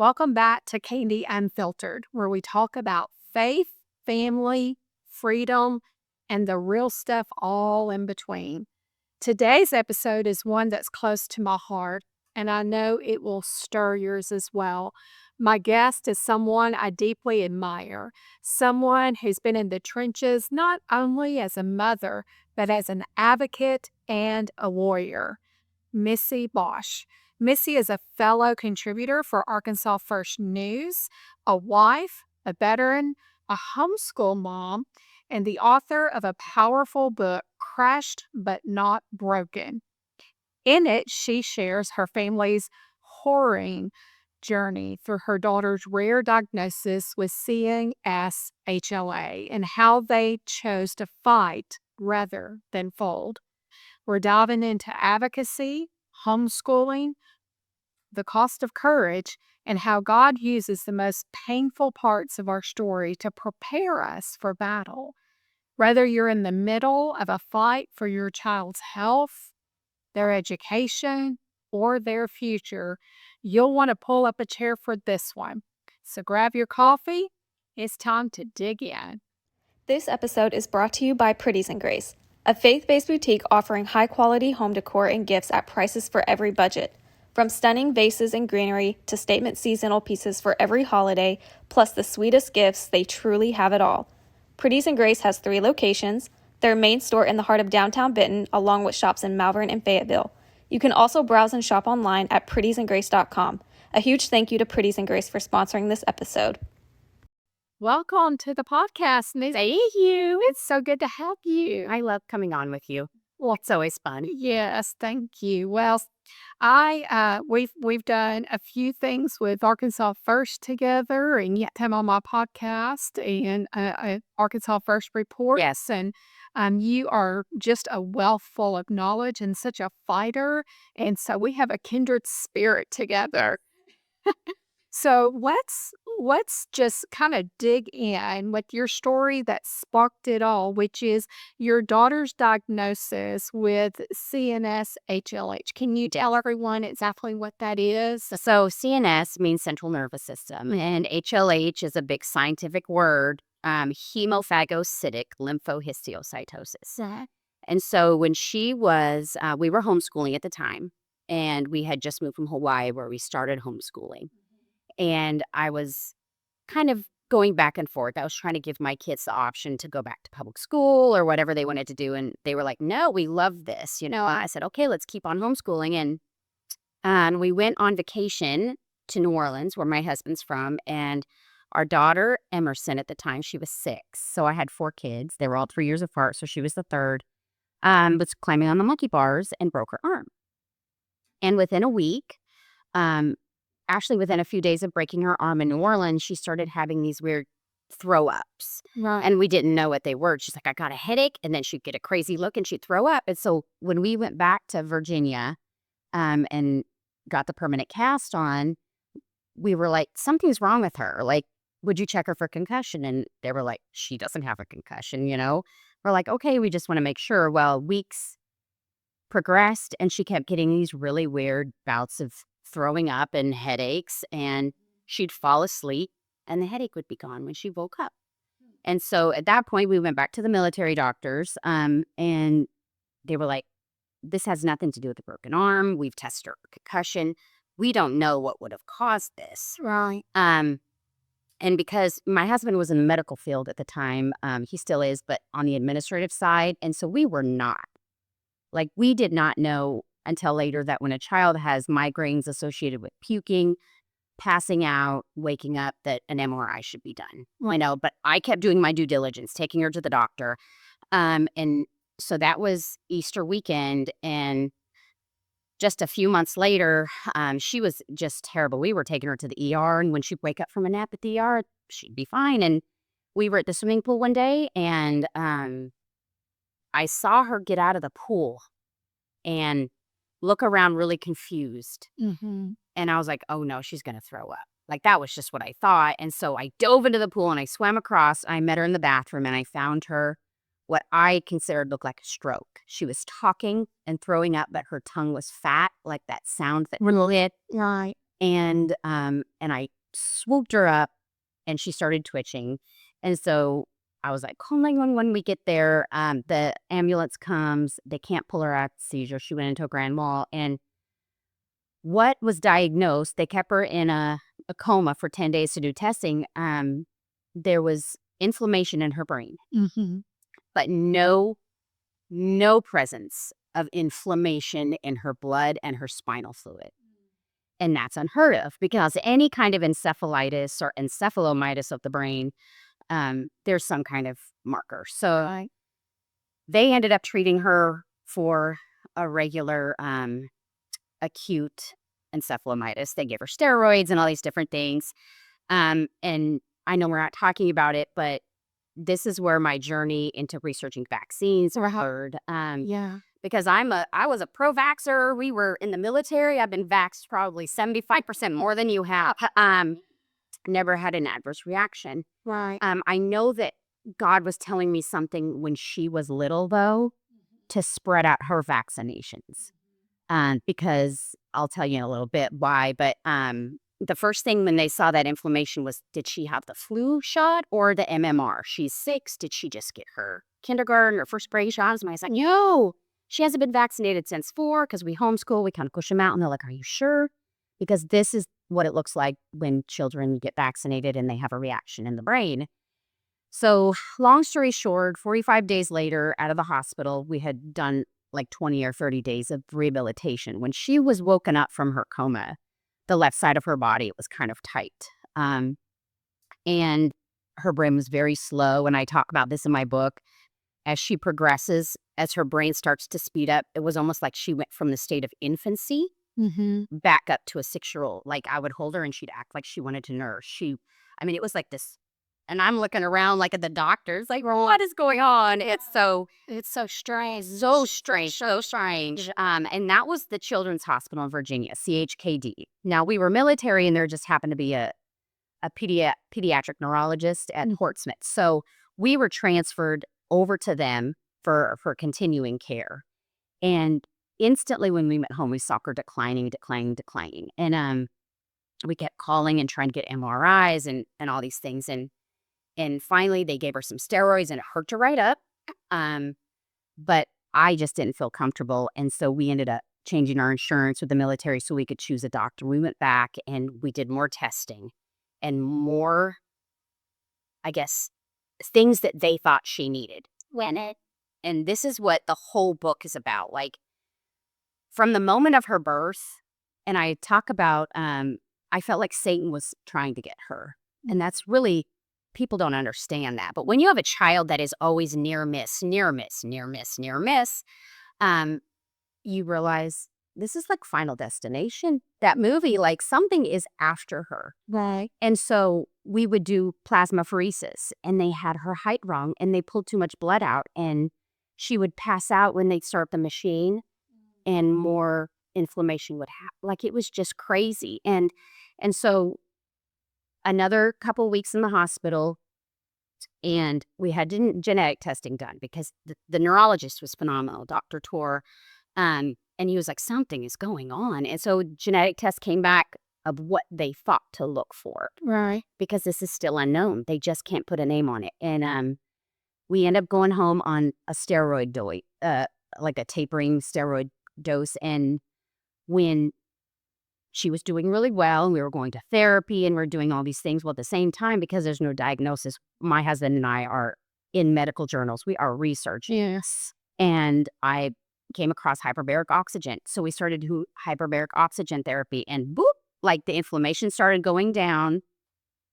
Welcome back to Kandi Unfiltered, where we talk about faith, family, freedom, and the real stuff all in between. Today's episode is one that's close to my heart, and I know it will stir yours as well. My guest is someone I deeply admire, someone who's been in the trenches not only as a mother, but as an advocate and a warrior. Missy Bosch. Missy is a fellow contributor for Arkansas First News, a wife, a veteran, a homeschool mom, and the author of a powerful book, Crashed But Not Broken. In it, she shares her family's harrowing journey through her daughter's rare diagnosis with CNS HLH and how they chose to fight rather than fold. We're diving into advocacy, homeschooling, the cost of courage, and how God uses the most painful parts of our story to prepare us for battle. Whether you're in the middle of a fight for your child's health, their education, or their future, you'll want to pull up a chair for this one. So grab your coffee. It's time to dig in. This episode is brought to you by Pretties and Grace, a faith-based boutique offering high-quality home decor and gifts at prices for every budget. From stunning vases and greenery to statement seasonal pieces for every holiday, plus the sweetest gifts, they truly have it all. Pretties and Grace has 3 locations, their main store in the heart of downtown Benton, along with shops in Malvern and Fayetteville. You can also browse and shop online at prettiesandgrace.com. A huge thank you to Pretties and Grace for sponsoring this episode. Welcome to the podcast, Miss. Thank you. It's so good to have you. I love coming on with you. Well, It's always fun. yes, thank you. Well, we've done a few things with Arkansas First together, and yet him on my podcast and Arkansas First Reports. Yes. And you are just a wealth full of knowledge and such a fighter, and so we have a kindred spirit together. So let's just kind of dig in with your story that sparked it all, which is your daughter's diagnosis with CNS HLH. Can you tell everyone exactly what that is? So CNS means central nervous system, and HLH is a big scientific word, hemophagocytic lymphohistiocytosis. And so when she was, we were homeschooling at the time, and we had just moved from Hawaii where we started homeschooling. And I was kind of going back and forth. I was trying to give my kids the option to go back to public school or whatever they wanted to do. And they were like, no, we love this. I said, okay, let's keep on homeschooling. And we went on vacation to New Orleans, where my husband's from. And our daughter, Emerson, at the time, she was 6. So I had 4 kids. They were all 3 years apart. So she was the third, was climbing on the monkey bars and broke her arm. And within a week, actually, within a few days of breaking her arm in New Orleans, she started having these weird throw-ups. Right. And we didn't know what they were. She's like, I got a headache. And then she'd get a crazy look and she'd throw up. And so when we went back to Virginia and got the permanent cast on, we were like, something's wrong with her. Like, would you check her for concussion? And they were like, she doesn't have a concussion, We're like, okay, we just want to make sure. Well, weeks progressed and she kept getting these really weird bouts of throwing up and headaches, and she'd fall asleep and the headache would be gone when she woke up. And so at that point we went back to the military doctors, and they were like, this has nothing to do with the broken arm. We've tested her concussion. We don't know what would have caused this. Right. And because my husband was in the medical field at the time, he still is, but on the administrative side. And so we were not. Like, we did not know until later that when a child has migraines associated with puking, passing out, waking up, that an MRI should be done. But I kept doing my due diligence, taking her to the doctor. And so that was Easter weekend. And just a few months later, she was just terrible. We were taking her to the ER, and when she'd wake up from a nap at the ER, she'd be fine. And we were at the swimming pool one day, and I saw her get out of the pool and look around really confused. Mm-hmm. And I was like, oh no, she's going to throw up. Like, that was just what I thought. And so I dove into the pool and I swam across. I met her in the bathroom and I found her what I considered looked like a stroke. She was talking and throwing up, but her tongue was fat, like that sound that lit. Right. And I swooped her up, and she started twitching. And so I was like, call 911 when we get there. The ambulance comes. They can't pull her out of seizure. She went into a grand mal. And what was diagnosed, they kept her in a coma for 10 days to do testing. There was inflammation in her brain, but no presence of inflammation in her blood and her spinal fluid. And that's unheard of, because any kind of encephalitis or encephalomyelitis of the brain, there's some kind of marker. So they ended up treating her for a regular acute encephalomyelitis. They gave her steroids and all these different things. And I know we're not talking about it, but this is where my journey into researching vaccines occurred. Because I was a pro-vaxxer. We were in the military. I've been vaxxed probably 75% more than you have. Never had an adverse reaction. Right. I know that God was telling me something when she was little, though, to spread out her vaccinations. Because I'll tell you in a little bit why, but the first thing when they saw that inflammation was, did she have the flu shot or the MMR? She's 6. Did she just get her kindergarten or first grade shots? And I was like, no, she hasn't been vaccinated since 4, because we homeschool. We kind of push them out, and they're like, are you sure? Because this is what it looks like when children get vaccinated and they have a reaction in the brain. So long story short, 45 days later, out of the hospital, we had done like 20 or 30 days of rehabilitation. When she was woken up from her coma, the left side of her body, it was kind of tight. And her brain was very slow. And I talk about this in my book. As she progresses, as her brain starts to speed up, it was almost like she went from the state of infancy back up to a 6-year-old. Like, I would hold her and she'd act like she wanted to nurse. It was like this. And I'm looking around like at the doctors, like, what is going on? It's so strange. So strange. And that was the Children's Hospital in Virginia, CHKD. Now, we were military, and there just happened to be a pediatric neurologist at Portsmouth. So we were transferred over to them for continuing care. And instantly when we went home, we saw her declining. And we kept calling and trying to get MRIs and all these things. And finally, they gave her some steroids, and it hurt her right up. But I just didn't feel comfortable. And so we ended up changing our insurance with the military so we could choose a doctor. We went back and we did more testing and more, I guess, things that they thought she needed. And this is what the whole book is about. Like, from the moment of her birth, and I talk about, I felt like Satan was trying to get her. And that's really, people don't understand that. But when you have a child that is always near miss, you realize this is like Final Destination. That movie, like, something is after her. Right. And so we would do plasmapheresis, and they had her height wrong, and they pulled too much blood out, and she would pass out when they'd start the machine, and more inflammation would happen. Like, it was just crazy. And so another couple weeks in the hospital, and we had genetic testing done, because the neurologist was phenomenal, Dr. Tor. And he was like, something is going on. And so genetic tests came back of what they thought to look for. Right. Because this is still unknown. They just can't put a name on it. And we end up going home on a steroid dose, like a tapering steroid dose. And when she was doing really well, and we were going to therapy, and we're doing all these things, well, at the same time, because there's no diagnosis, my husband and I are in medical journals. We are researching. Yes. And I came across hyperbaric oxygen. So we started to do hyperbaric oxygen therapy, and boop, like, the inflammation started going down,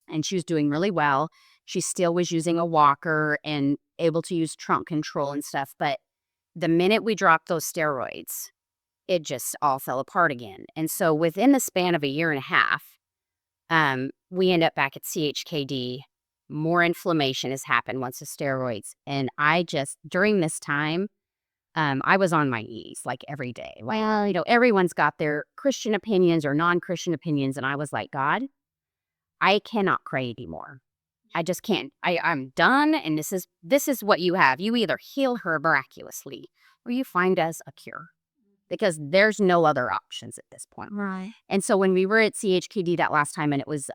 and she was doing really well. She still was using a walker and able to use trunk control and stuff. But the minute we dropped those steroids, it just all fell apart again. And so within the span of a year and a half, we end up back at CHKD. More inflammation has happened once the steroids. And I just, during this time, I was on my knees like every day. Well, everyone's got their Christian opinions or non-Christian opinions. And I was like, God, I cannot pray anymore. I just can't. I'm done. And this is what you have. You either heal her miraculously or you find us a cure. because there's no other options at this point. Right. And so when we were at CHKD that last time, and it was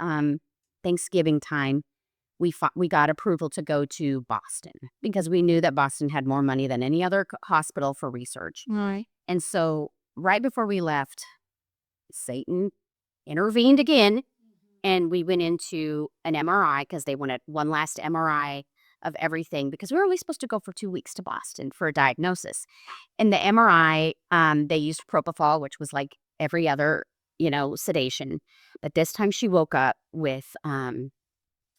Thanksgiving time, we got approval to go to Boston because we knew that Boston had more money than any other hospital for research. Right. And so right before we left, Satan intervened again, and we went into an MRI because they wanted one last MRI of everything, because we were only supposed to go for 2 weeks to Boston for a diagnosis. And the MRI, they used propofol, which was like every other, sedation. But this time she woke up with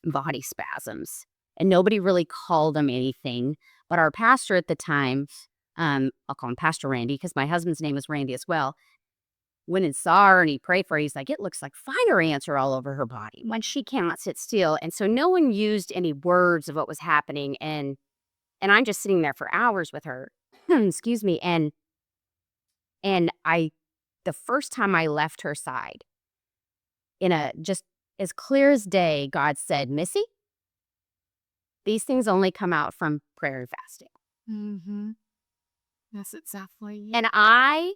body spasms, and nobody really called them anything. But our pastor at the time, I'll call him Pastor Randy because my husband's name is Randy as well, went and saw her and he prayed for her. He's like, it looks like fire ants are all over her body when she cannot sit still. And so no one used any words of what was happening. And I'm just sitting there for hours with her. Excuse me. And the first time I left her side, just as clear as day, God said, Missy, these things only come out from prayer and fasting. Mm-hmm. That's exactly it. And I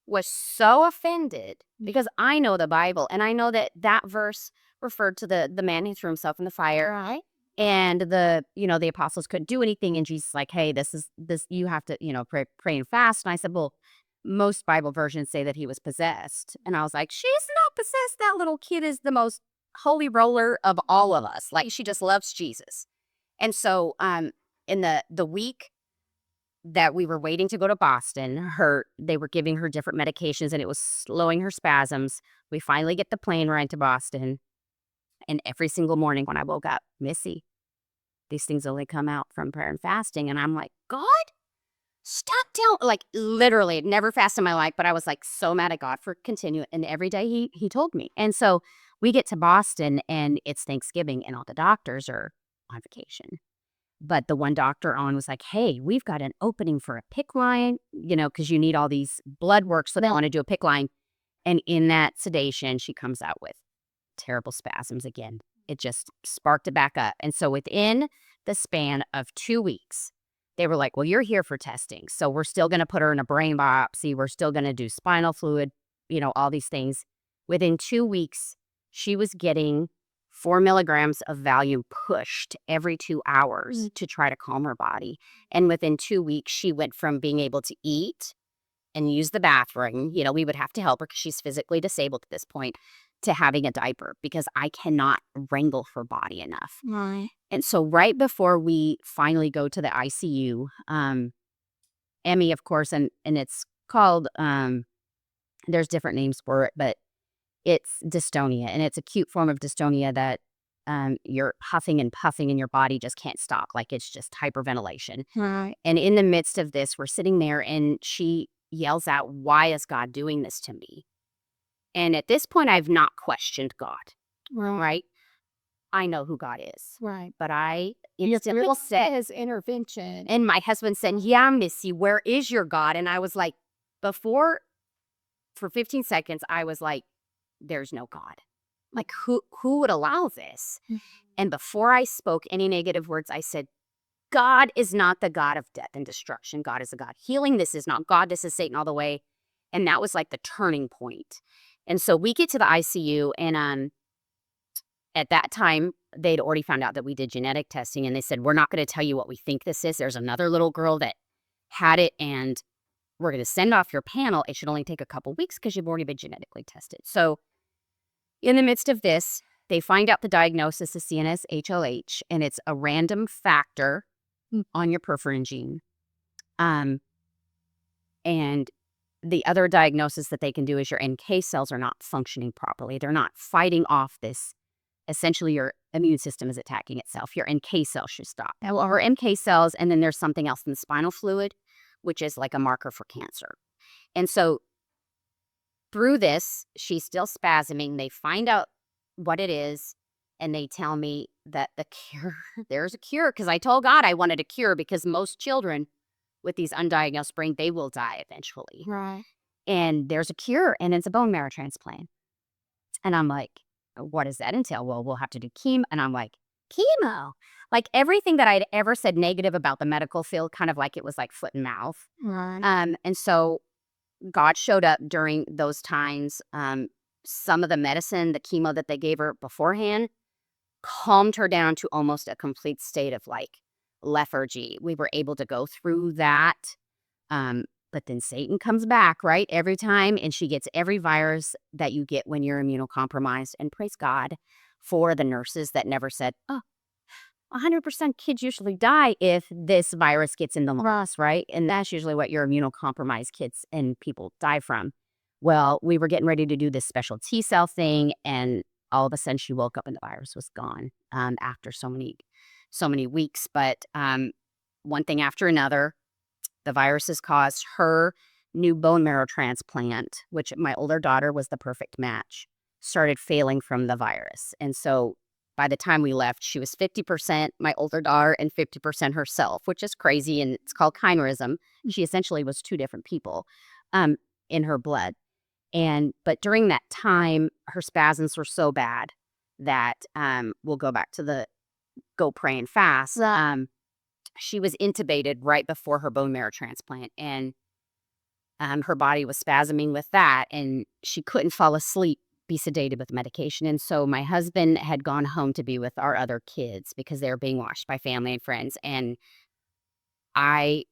was so offended because I know the Bible, and I know that that verse referred to the man who threw himself in the fire. Right. And the apostles couldn't do anything. And Jesus like, hey, this, you have to, pray and fast. And I said, well, most Bible versions say that he was possessed. And I was like, she's not possessed. That little kid is the most holy roller of all of us. Like, she just loves Jesus. And so in the week that we were waiting to go to Boston, they were giving her different medications and it was slowing her spasms. We finally get the plane ride to Boston. And every single morning when I woke up, Missy, these things only come out from prayer and fasting. And I'm like, God, stop telling, like, literally, I'd never fasted in my life, but I was like so mad at God for continuing. And every day he told me. And so we get to Boston and it's Thanksgiving and all the doctors are on vacation. But the one doctor was like, hey, we've got an opening for a PICC line, because you need all these blood work. So they want to do a PICC line. And in that sedation, she comes out with terrible spasms again. It just sparked it back up. And so within the span of 2 weeks, they were like, well, you're here for testing. So we're still going to put her in a brain biopsy. We're still going to do spinal fluid, all these things. Within 2 weeks, she was getting 4 milligrams of Valium pushed every 2 hours to try to calm her body. And within 2 weeks, she went from being able to eat and use the bathroom. We would have to help her because she's physically disabled at this point, to having a diaper because I cannot wrangle her body enough. Right. And so right before we finally go to the ICU, Emmy, of course, and it's called, there's different names for it, but it's dystonia, and it's a acute form of dystonia that you're huffing and puffing and your body just can't stop. Like, it's just hyperventilation. Right. And in the midst of this, we're sitting there and she yells out, why is God doing this to me? And at this point, I've not questioned God, right? I know who God is. Right. But I instantly said his intervention. And my husband said, yeah, Missy, where is your God? And I was like, for 15 seconds, I was like, there's no God. Like, who would allow this? And before I spoke any negative words, I said, God is not the God of death and destruction. God is the God of healing. This is not God. This is Satan all the way. And that was like the turning point. And so we get to the ICU, and at that time, they'd already found out that we did genetic testing, and they said, we're not going to tell you what we think this is. There's another little girl that had it, and we're going to send off your panel. It should only take a couple weeks because you've already been genetically tested. So in the midst of this, they find out the diagnosis is CNS HLH, and it's a random factor on your perforin gene. And the other diagnosis that they can do is your NK cells are not functioning properly. They're not fighting off this. Essentially, your immune system is attacking itself. Your NK cells should stop. Or NK cells, and then there's something else in the spinal fluid, which is like a marker for cancer. And so through this, she's still spasming. They find out what it is, and they tell me that there's a cure, because I told God I wanted a cure, because most children with these undiagnosed brain, they will die eventually. Right. And there's a cure, and it's a bone marrow transplant. And I'm like, what does that entail? Well, we'll have to do chemo. And I'm like, chemo? Like, everything that I'd ever said negative about the medical field, kind of like it was like foot and mouth. Right. And so God showed up during those times. Some of the medicine, the chemo that they gave her beforehand, calmed her down to almost a complete state of like lethargy. We were able to go through that. But then Satan comes back, right? Every time, and she gets every virus that you get when you're immunocompromised. And praise God for the nurses that never said, oh, 100% kids usually die if this virus gets in the lungs, right? And that's usually what your immunocompromised kids and people die from. Well, we were getting ready to do this special T cell thing, and all of a sudden she woke up and the virus was gone after so many weeks. But one thing after another, the viruses caused her new bone marrow transplant, which my older daughter was the perfect match, started failing from the virus. And so by the time we left, she was 50% my older daughter and 50% herself, which is crazy. And it's called chimerism. She essentially was two different people in her blood. But during that time, her spasms were so bad that we'll go back to the go pray and fast. She was intubated right before her bone marrow transplant, and her body was spasming with that, and she couldn't fall asleep, be sedated with medication. And so my husband had gone home to be with our other kids because they were being watched by family and friends. And I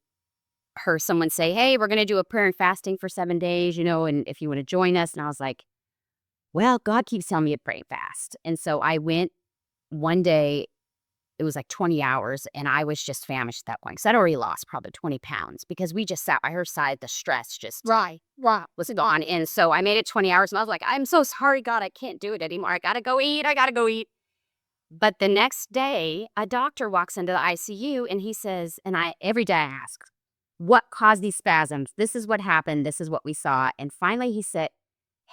heard someone say, hey, we're going to do a prayer and fasting for 7 days, and if you want to join us. And I was like, well, God keeps telling me to pray and fast. And so I went one day. It was like 20 hours, and I was just famished at that point because I'd already lost probably 20 pounds because we just sat by her side. The stress just was gone. And so I made it 20 hours, and I was like, I'm so sorry, God, I can't do it anymore. I got to go eat. But the next day, a doctor walks into the ICU, and he says, and every day I ask, what caused these spasms? This is what happened. This is what we saw. And finally he said,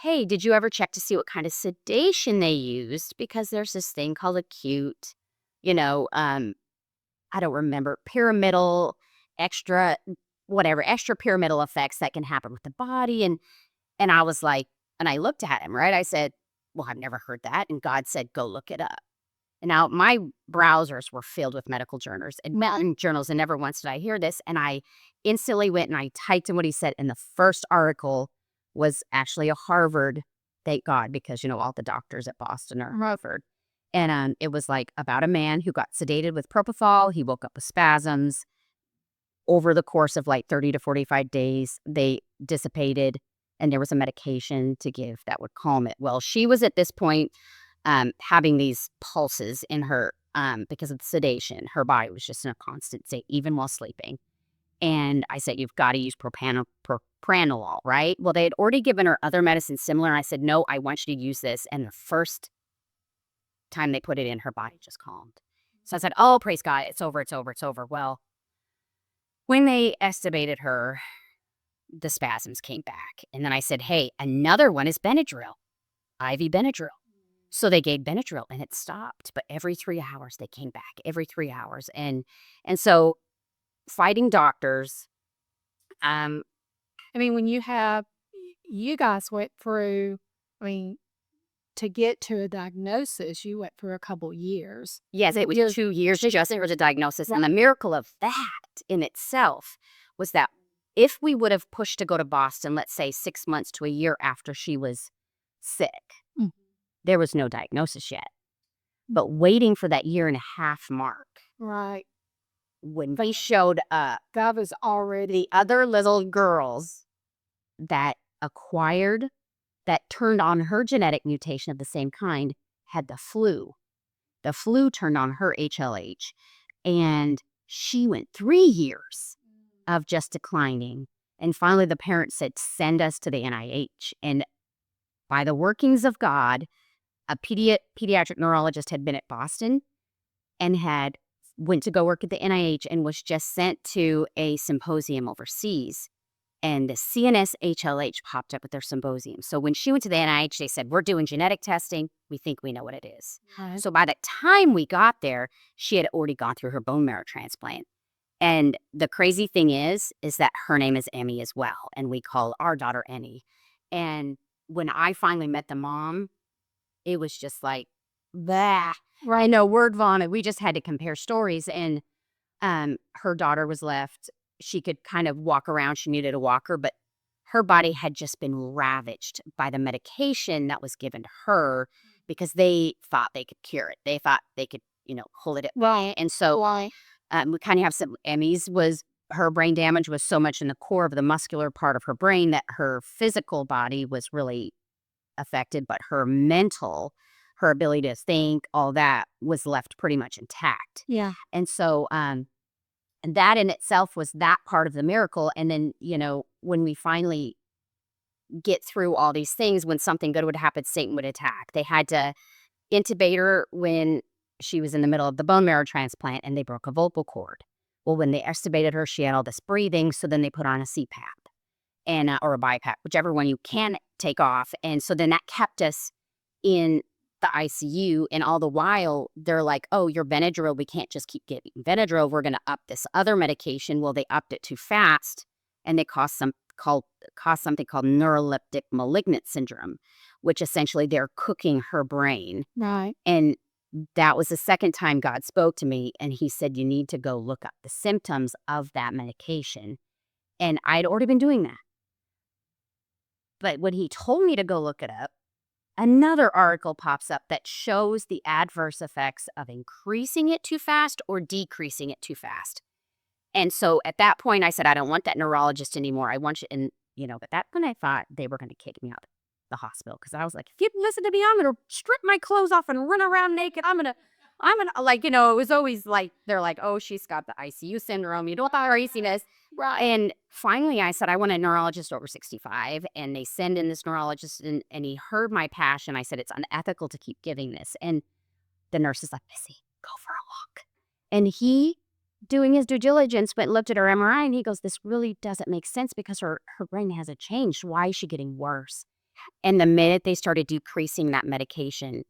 hey, did you ever check to see what kind of sedation they used? Because there's this thing called acute, I don't remember, pyramidal, extra pyramidal effects that can happen with the body. And I was like, and I looked at him, right? I said, well, I've never heard that. And God said, go look it up. And now my browsers were filled with medical journals, and never once did I hear this. And I instantly went and I typed in what he said. And the first article was actually a Harvard, thank God, because, all the doctors at Boston are Harvard. And it was like about a man who got sedated with propofol. He woke up with spasms. Over the course of like 30 to 45 days, they dissipated, and there was a medication to give that would calm it. Well, she was at this point having these pulses in her because of the sedation. Her body was just in a constant state, even while sleeping. And I said, you've got to use propranolol, right? Well, they had already given her other medicine similar. And I said, no, I want you to use this. And the first time they put it in, her body just calmed. So I said, oh, praise God, it's over. Well, when they extubated her, the spasms came back. And then I said, hey, another one is Benadryl, IV Benadryl. So they gave Benadryl and it stopped. But every 3 hours, they came back, every 3 hours. And so fighting doctors. When you guys went through, to get to a diagnosis, you went through a couple years. Yes, it was 2 years just for the diagnosis. And the miracle of that in itself was that if we would have pushed to go to Boston, let's say 6 months to a year after she was sick, there was no diagnosis yet. But waiting for that 1.5 year mark. Right. When we showed up, that was already the other little girls that turned on her genetic mutation of the same kind had the flu. The flu turned on her HLH, and she went 3 years of just declining. And finally, the parents said, send us to the NIH. And by the workings of God, a pediatric neurologist had been at Boston and went to go work at the NIH and was just sent to a symposium overseas. And the CNS HLH popped up at their symposium. So when she went to the NIH, they said, we're doing genetic testing. We think we know what it is. Right. So by the time we got there, she had already gone through her bone marrow transplant. And the crazy thing is that her name is Emmy as well. And we call our daughter Annie. And when I finally met the mom, it was just like, bah. Right. No word vomit. We just had to compare stories. And her daughter was left. She could kind of walk around. She needed a walker, but her body had just been ravaged by the medication that was given to her because they thought they could cure it. They thought they could, hold it at bay. And so we kind of have some Emmy's was her brain damage was so much in the core of the muscular part of her brain that her physical body was really affected, but her mental, her ability to think, all that was left pretty much intact. Yeah. And so and that in itself was that part of the miracle. And then, when we finally get through all these things, when something good would happen, Satan would attack. They had to intubate her when she was in the middle of the bone marrow transplant and they broke a vocal cord. Well, when they extubated her, she had all this breathing. So then they put on a CPAP and or a BiPAP, whichever one you can take off. And so then that kept us in the ICU. And all the while, they're like, oh, you're Benadryl. We can't just keep giving Benadryl. We're going to up this other medication. Well, they upped it too fast and they caused something called neuroleptic malignant syndrome, which essentially they're cooking her brain. Right. And that was the second time God spoke to me, and he said, you need to go look up the symptoms of that medication. And I'd already been doing that. But when he told me to go look it up, another article pops up that shows the adverse effects of increasing it too fast or decreasing it too fast. And so at that point, I said, I don't want that neurologist anymore. I want you, and but that's when I thought they were going to kick me out of the hospital, because I was like, if you listen to me, I'm going to strip my clothes off and run around naked. I'm going to, it was always like, they're like, oh, she's got the ICU syndrome. You don't want the craziness. Right. And finally I said, I want a neurologist over 65. And they send in this neurologist and he heard my passion. I said, it's unethical to keep giving this. And the nurse is like, Missy, go for a walk. And he, doing his due diligence, went and looked at her MRI and he goes, this really doesn't make sense because her brain hasn't changed. Why is she getting worse? And the minute they started decreasing that medication,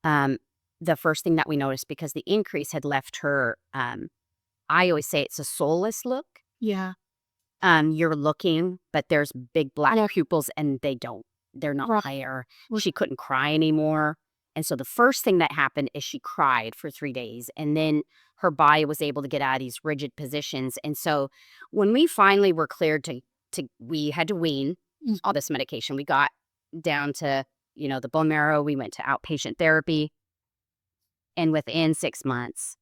the first thing that we noticed, because the increase had left her, I always say it's a soulless look. Yeah. You're looking, but there's big black pupils and they're not there. She couldn't cry anymore. And so the first thing that happened is she cried for 3 days, and then her body was able to get out of these rigid positions. And so when we finally were cleared we had to wean all this medication. We got down to, the bone marrow. We went to outpatient therapy. And within 6 months,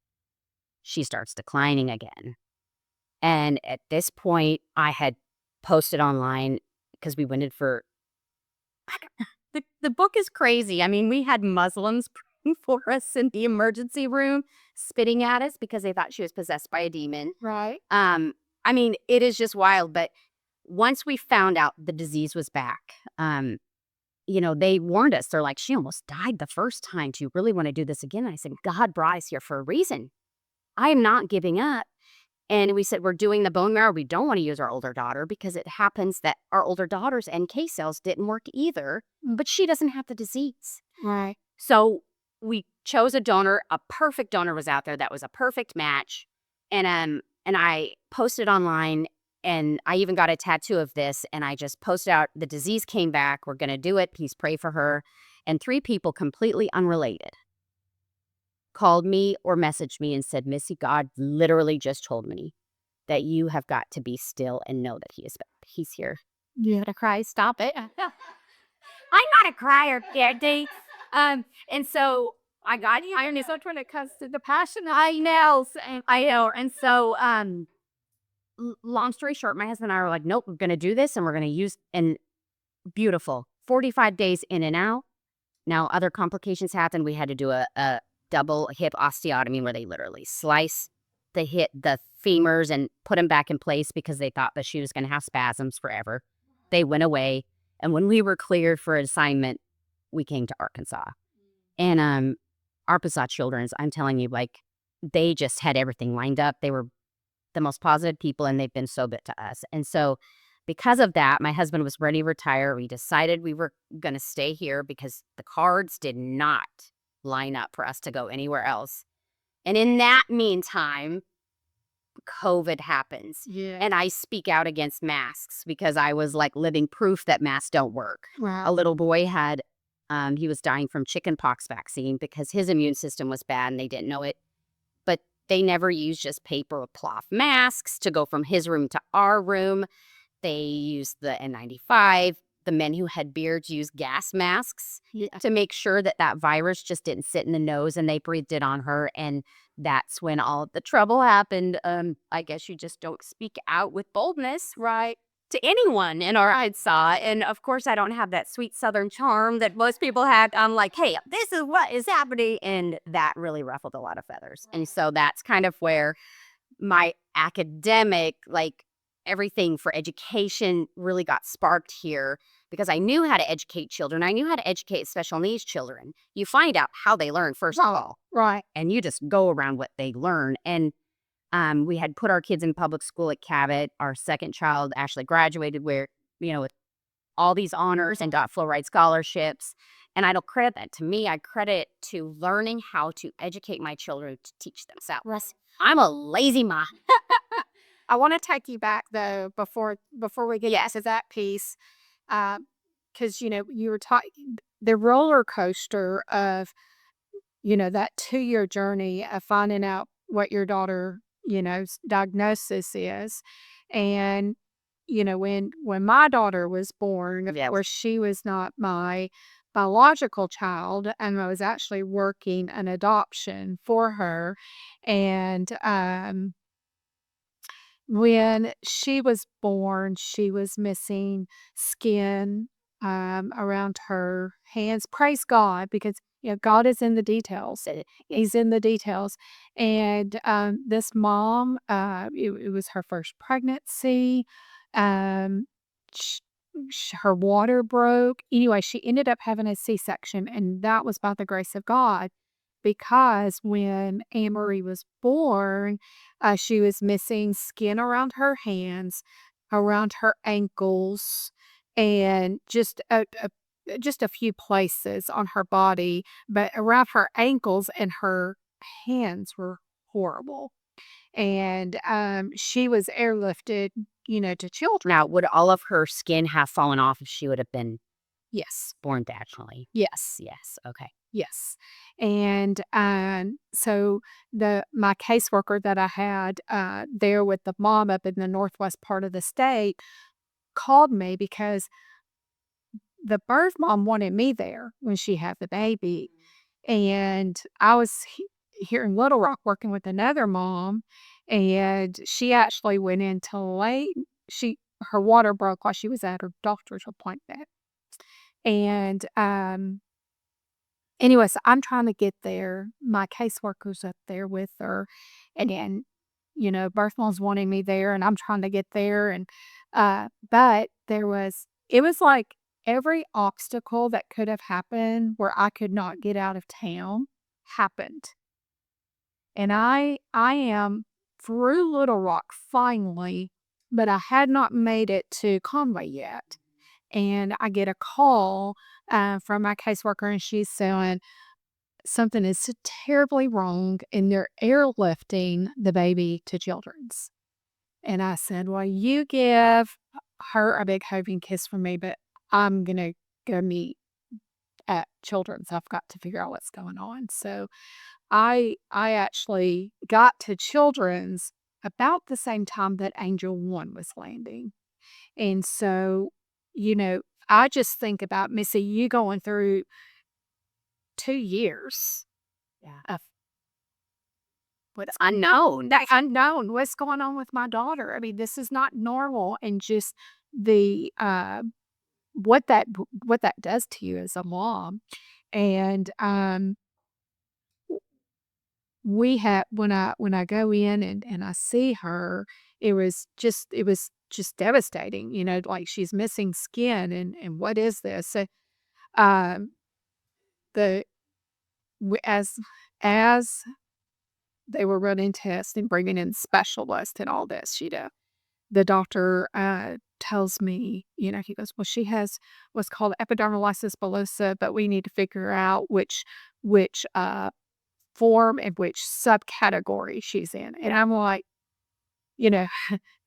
she starts declining again. And at this point, I had posted online because we went in for, the book is crazy. I mean, we had Muslims praying for us in the emergency room, spitting at us because they thought she was possessed by a demon. Right. I mean, it is just wild. But once we found out the disease was back, they warned us. They're like, she almost died the first time. Do you really want to do this again? And I said, God brought us here for a reason. I am not giving up. And we said, we're doing the bone marrow. We don't want to use our older daughter because it happens that our older daughter's NK cells didn't work either, but she doesn't have the disease. Right. So we chose a donor. A perfect donor was out there. That was a perfect match. And I posted online, and I even got a tattoo of this, and I just posted out, the disease came back. We're going to do it. Please pray for her. And 3 people completely unrelated called me or messaged me and said, Missy, God literally just told me that you have got to be still and know that he's here. You gonna cry? Stop it. I'm not a crier, Kandi. And so I got you. I'm so trying to cuss to the passion. I know. And so, long story short, my husband and I were like, nope, we're going to do this, and we're going to use, and beautiful, 45 days in and out. Now, other complications happened. We had to do a double hip osteotomy where they literally slice the femurs and put them back in place because they thought that she was going to have spasms forever. They went away. And when we were cleared for an assignment, we came to Arkansas. And Arkansas Children's, I'm telling you, they just had everything lined up. They were the most positive people, and they've been so good to us. And so because of that, my husband was ready to retire. We decided we were going to stay here because the cards did not line up for us to go anywhere else. And in that meantime, COVID happens. Yeah. And I speak out against masks because I was like living proof that masks don't work. Wow. A little boy had, he was dying from chickenpox vaccine because his immune system was bad and they didn't know it. But they never used just paper or cloth masks to go from his room to our room. They used the N95. The men who had beards used gas masks to make sure that that virus just didn't sit in the nose, and they breathed it on her. And that's when all of the trouble happened. I guess you just don't speak out with boldness, right, to anyone in our I saw. And of course, I don't have that sweet Southern charm that most people had. I'm like, hey, this is what is happening. And that really ruffled a lot of feathers. And so that's kind of where my academic, like everything for education, really got sparked here because I knew how to educate children. I knew how to educate special needs children. You find out how they learn, first of all, Right. and you just go around what they learn. And we had put our kids in public school at Cabot. Our second child actually graduated with all these honors and got full ride scholarships. And I don't credit that to me. I credit to learning how to educate my children to teach themselves. I'm a lazy mom. I want to take you back though before we get to that piece, because you were talking the roller coaster of that 2-year journey of finding out what your daughter diagnosis is, and when my daughter was born, of Yeah. course she was not my biological child, and I was actually working an adoption for her, and when she was born, she was missing skin around her hands. Praise God, because God is in the details. He's in the details. And this mom, it was her first pregnancy. Um, sh- Her water broke. Anyway, she ended up having a C-section, and that was by the grace of God. Because when Anne Marie was born, she was missing skin around her hands, around her ankles, and just a few places on her body, but around her ankles and her hands were horrible. And she was airlifted, to children. Now, would all of her skin have fallen off if she would have been Yes, born vaginally? yes. Yes. Okay. Yes. And so my caseworker that I had there with the mom up in the northwest part of the state called me because the birth mom wanted me there when she had the baby. And I was here in Little Rock working with another mom, and she actually went into late. Her water broke while she was at her doctor's appointment. And anyway, so I'm trying to get there. My caseworker's up there with her. And then, birth mom's wanting me there, and I'm trying to get there. And, but it was like every obstacle that could have happened where I could not get out of town happened. And I am through Little Rock finally, but I had not made it to Conway yet. And I get a call from my caseworker, and she's saying, something is so terribly wrong, and they're airlifting the baby to Children's. And I said, well, you give her a big hugging kiss from me, but I'm going to go meet at Children's. I've got to figure out what's going on. So I actually got to Children's about the same time that Angel One was landing. And so, I just think about Missy, you going through 2 years of what's Unknown. that unknown. What's going on with my daughter? I mean, this is not normal, and just the what that does to you as a mom. And we had when I go in and I see her, it was just devastating. Like she's missing skin, and what is this? So, um, the as as they were running tests and bringing in specialists and all this, the doctor tells me, he goes, well, she has what's called epidermolysis bullosa, but we need to figure out which form and which subcategory she's in. And I'm like, you know,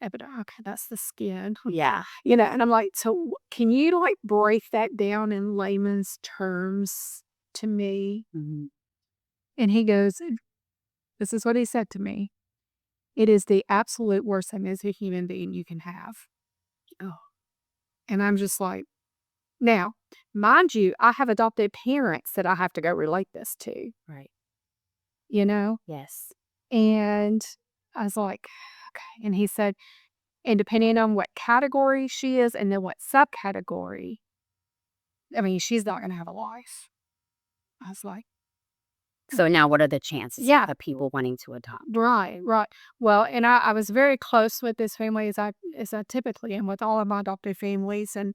okay, that's the skin. Yeah. And I'm like, so can you like break that down in layman's terms to me? Mhm. And he goes, this is what he said to me. It is the absolute worst thing as a human being you can have. Oh. And I'm just like, now, mind you, I have adopted parents that I have to go relate this to, Right. you know? Yes. And I was like, okay. And he said, and depending on what category she is and then what subcategory, I mean, she's not going to have a life. I was like, So now what are the chances yeah, of people wanting to adopt? right, right. Well, and I was very close with this family as I typically am with all of my adopted families. And,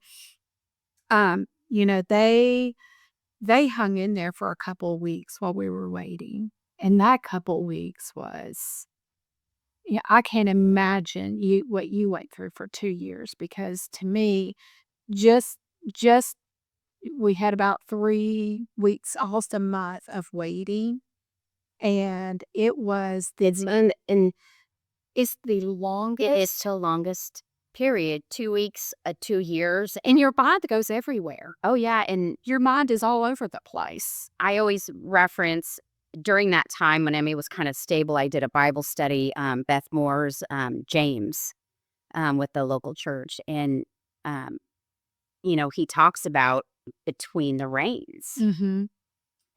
they hung in there for a couple of weeks while we were waiting. And that couple of weeks was, yeah, I can't imagine what you went through for 2 years because to me, just just we had about 3 weeks, almost a month of waiting, and it was And it's the it longest. is the longest period, 2 weeks, 2 years. And your mind goes everywhere. Oh, yeah, and Your mind is all over the place. I always reference during that time when Emmy was kind of stable, I did a Bible study, Beth Moore's, James, with the local church, and, um, he talks about between the rains, Mhm.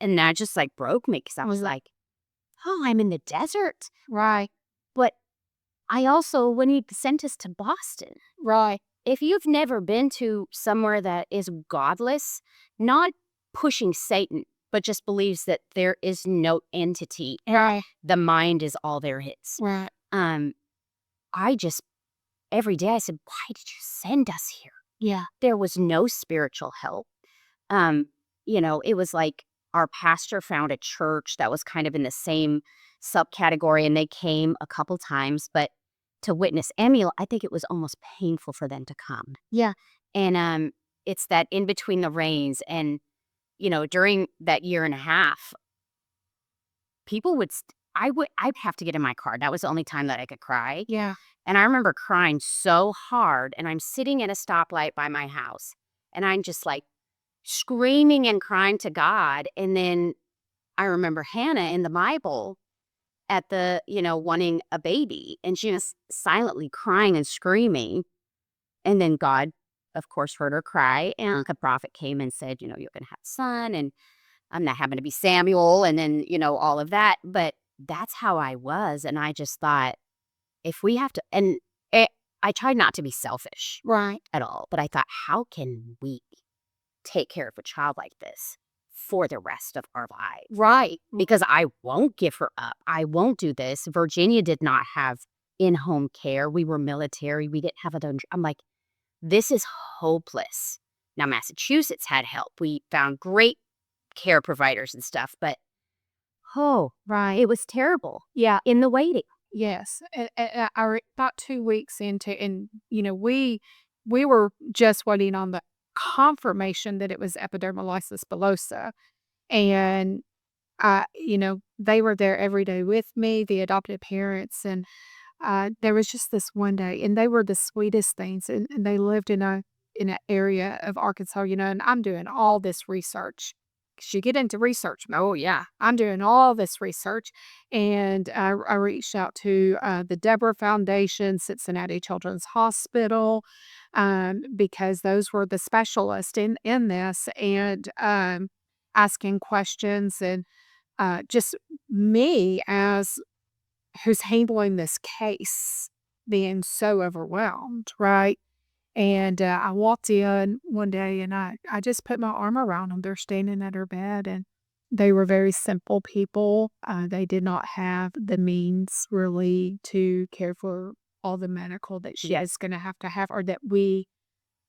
and that just, like, broke me because I was like, "Oh, I'm in the desert," Right, but I also when he sent us to Boston, right, if you've never been to somewhere that is godless, not pushing Satan, but just believes that there is no entity, right, the mind is all there is. right. Um, I just every day I said, "Why did you send us here?" Yeah, There was no spiritual help. Um, it was like our pastor found a church that was kind of in the same subcategory, and they came a couple times, but to witness Emmy, I think it was almost painful for them to come. yeah, And it's that in between the rains, and during that year and a half, people would. I'd have to get in my car. That was the only time that I could cry. yeah. And I remember crying so hard, and I'm sitting at a stoplight by my house, and I'm just like screaming and crying to God. And then I remember Hannah in the Bible at the, wanting a baby, and she was silently crying and screaming. And then God, of course, heard her cry, and a prophet came and said, you're going to have a son, and I'm not having to be Samuel, and then, all of that. But that's how I was. And I just thought, if we have to, and I tried not to be selfish Right, at all, but I thought, how can we take care of a child like this for the rest of our lives? right. Because I won't give her up. I won't do this. Virginia did not have in-home care. We were military. We didn't have I'm like, this is hopeless. Now, Massachusetts had help. We found great care providers and stuff, but Right. it was terrible Yeah. in the waiting. Yes. About 2 weeks into, and we were just waiting on the confirmation that it was epidermolysis bullosa, and they were there every day with me, the adopted parents, and there was just this one day, and they were the sweetest things, and they lived in an area of Arkansas, and I'm doing all this research. 'Cause you get into research mode. Oh yeah, I'm doing all this research, and I reached out to the Deborah Foundation, Cincinnati Children's Hospital, because those were the specialists in this, and asking questions, and just me as who's handling this case being so overwhelmed, right? And I walked in one day, and I just put my arm around them. They're standing at her bed, and they were very simple people. They did not have the means really to care for all the medical that she is going to have, or that we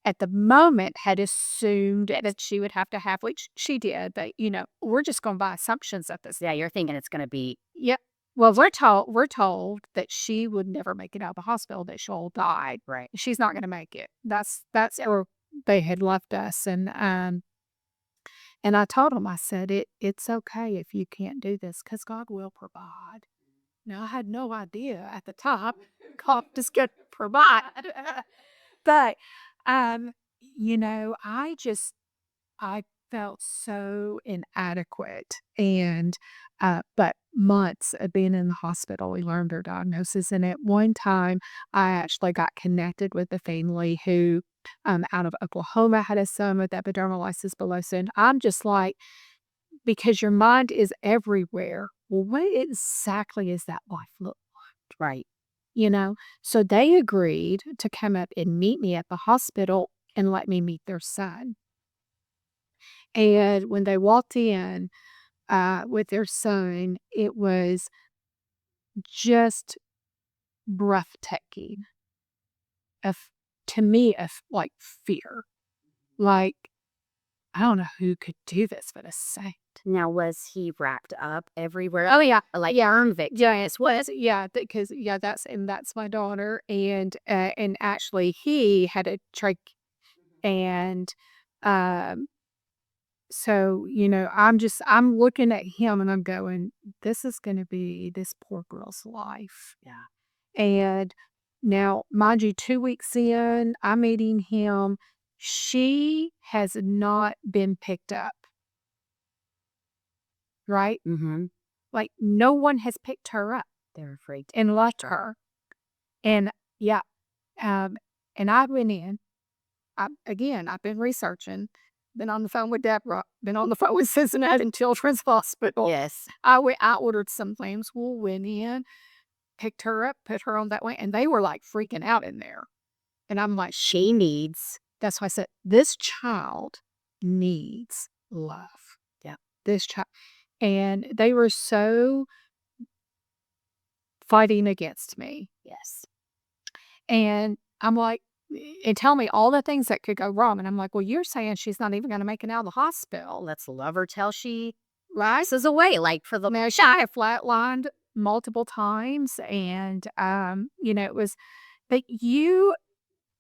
at the moment had assumed that she would have to have, which she did. But we're just going by assumptions at this. Yeah, you're thinking it's going to be. Yep. Well, we're told that she would never make it out of the hospital, that she'll die. Right. She's not gonna make it. That's where they had left us, and I told them, I said, "It's okay if you can't do this, because God will provide." Now, I had no idea at the time God is gonna provide. But, I felt so inadequate, and, but months of being in the hospital, we learned her diagnosis. And at one time, I actually got connected with a family who, out of Oklahoma, had a son with epidermolysis bullosa. And I'm just like, because your mind is everywhere. Well, what exactly is that life look like? Right. You know? So they agreed to come up and meet me at the hospital and let me meet their son. And when they walked in with their son, it was just breathtaking. Of To me, of like fear. Like, I don't know who could do this but a saint. Now, was he wrapped up everywhere? Oh yeah, Like yeah, burn victim? yes, was yeah, because yeah, that's my daughter, and actually he had a trach, and um, so I'm looking at him and I'm going, this is going to be this poor girl's life. Yeah. And now, mind you, 2 weeks in, I'm meeting him. She has not been picked up, right? Mm-hmm. Like, no one has picked her up They're afraid to. and left her. And yeah, and I went in. I've been researching, been on the phone with Deborah, been on the phone with Cincinnati Children's Hospital. Yes. I ordered some things. We went in, picked her up, put her on that way, and they were like freaking out in there. And I'm like, She needs. that's why I said, this child needs love. Yeah. This child. And they were so fighting against me. Yes. And I'm like, and tell me all the things that could go wrong. And I'm like, well, you're saying she's not even going to make it out of the hospital. Let's love her till she Right? passes away. Like for the Now, she had flatlined multiple times. And, it was, but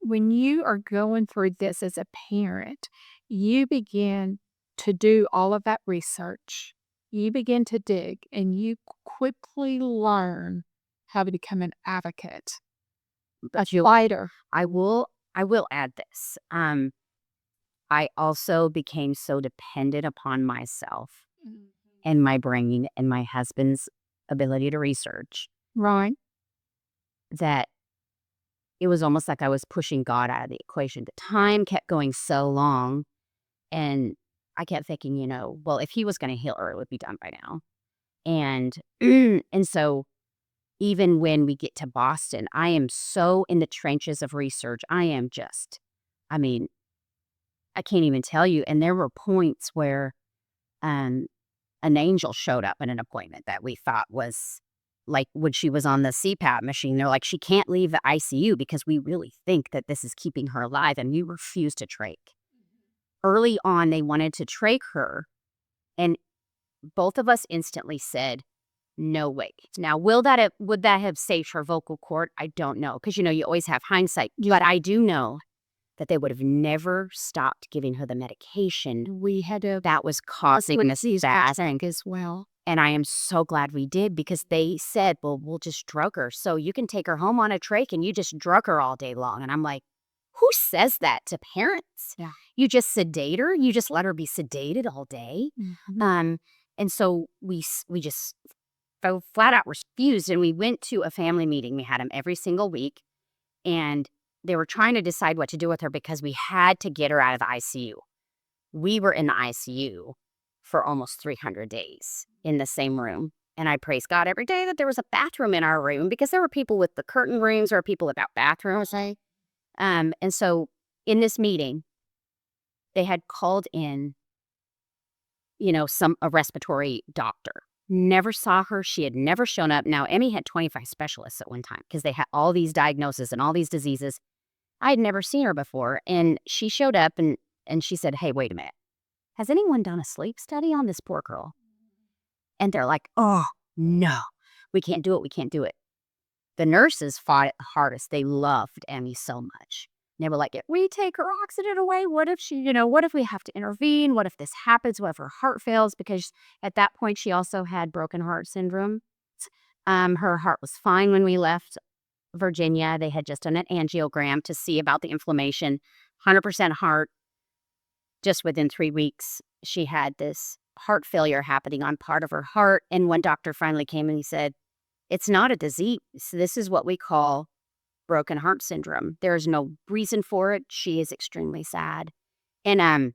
when you are going through this as a parent, you begin to do all of that research. You begin to dig and you quickly learn how to become an advocate, a fighter. I will add this. I also became so dependent upon myself and my brain and my husband's ability to research Right. that it was almost like I was pushing God out of the equation. The time kept going so long, and I kept thinking, well, if he was going to heal her, it would be done by now. And and so even when we get to Boston, I am so in the trenches of research. I mean, I can't even tell you. And there were points where an angel showed up at an appointment that we thought was like when she was on the CPAP machine. They're like, she can't leave the ICU because we really think that this is keeping her alive. And you refuse to trach. Early on, they wanted to trach her. And both of us instantly said, no way. Now, would that have saved her vocal cord? I don't know. Because, you always have hindsight. But I do know that they would have never stopped giving her the medication that was causing Missy Bosch as well. And I am so glad we did because they said, well, we'll just drug her. So you can take her home on a trach and you just drug her all day long. And I'm like, who says that to parents? Yeah. You just sedate her? You just let her be sedated all day? Mm-hmm. And so we just flat out refused. And we went to a family meeting. We had them every single week. And they were trying to decide what to do with her because we had to get her out of the ICU. We were in the ICU for almost 300 days in the same room. And I praise God every day that there was a bathroom in our room because there were people with the curtain rooms, there were people without bathrooms. And so in this meeting, they had called in, a respiratory doctor. Never saw her. She had never shown up. Now, Emmy had 25 specialists at one time because they had all these diagnoses and all these diseases. I had never seen her before. And she showed up and she said, hey, wait a minute. Has anyone done a sleep study on this poor girl? And they're like, oh, no, we can't do it. We can't do it. The nurses fought it the hardest. They loved Emmy so much. And they were like, if we take her oxygen away, what if we have to intervene? What if this happens? What if her heart fails? Because at that point, she also had broken heart syndrome. Her heart was fine when we left Virginia. They had just done an angiogram to see about the inflammation. 100% heart. Just within 3 weeks, she had this heart failure happening on part of her heart. And one doctor finally came and he said, it's not a disease. This is what we call broken heart syndrome. There's no reason for it. She is extremely sad. And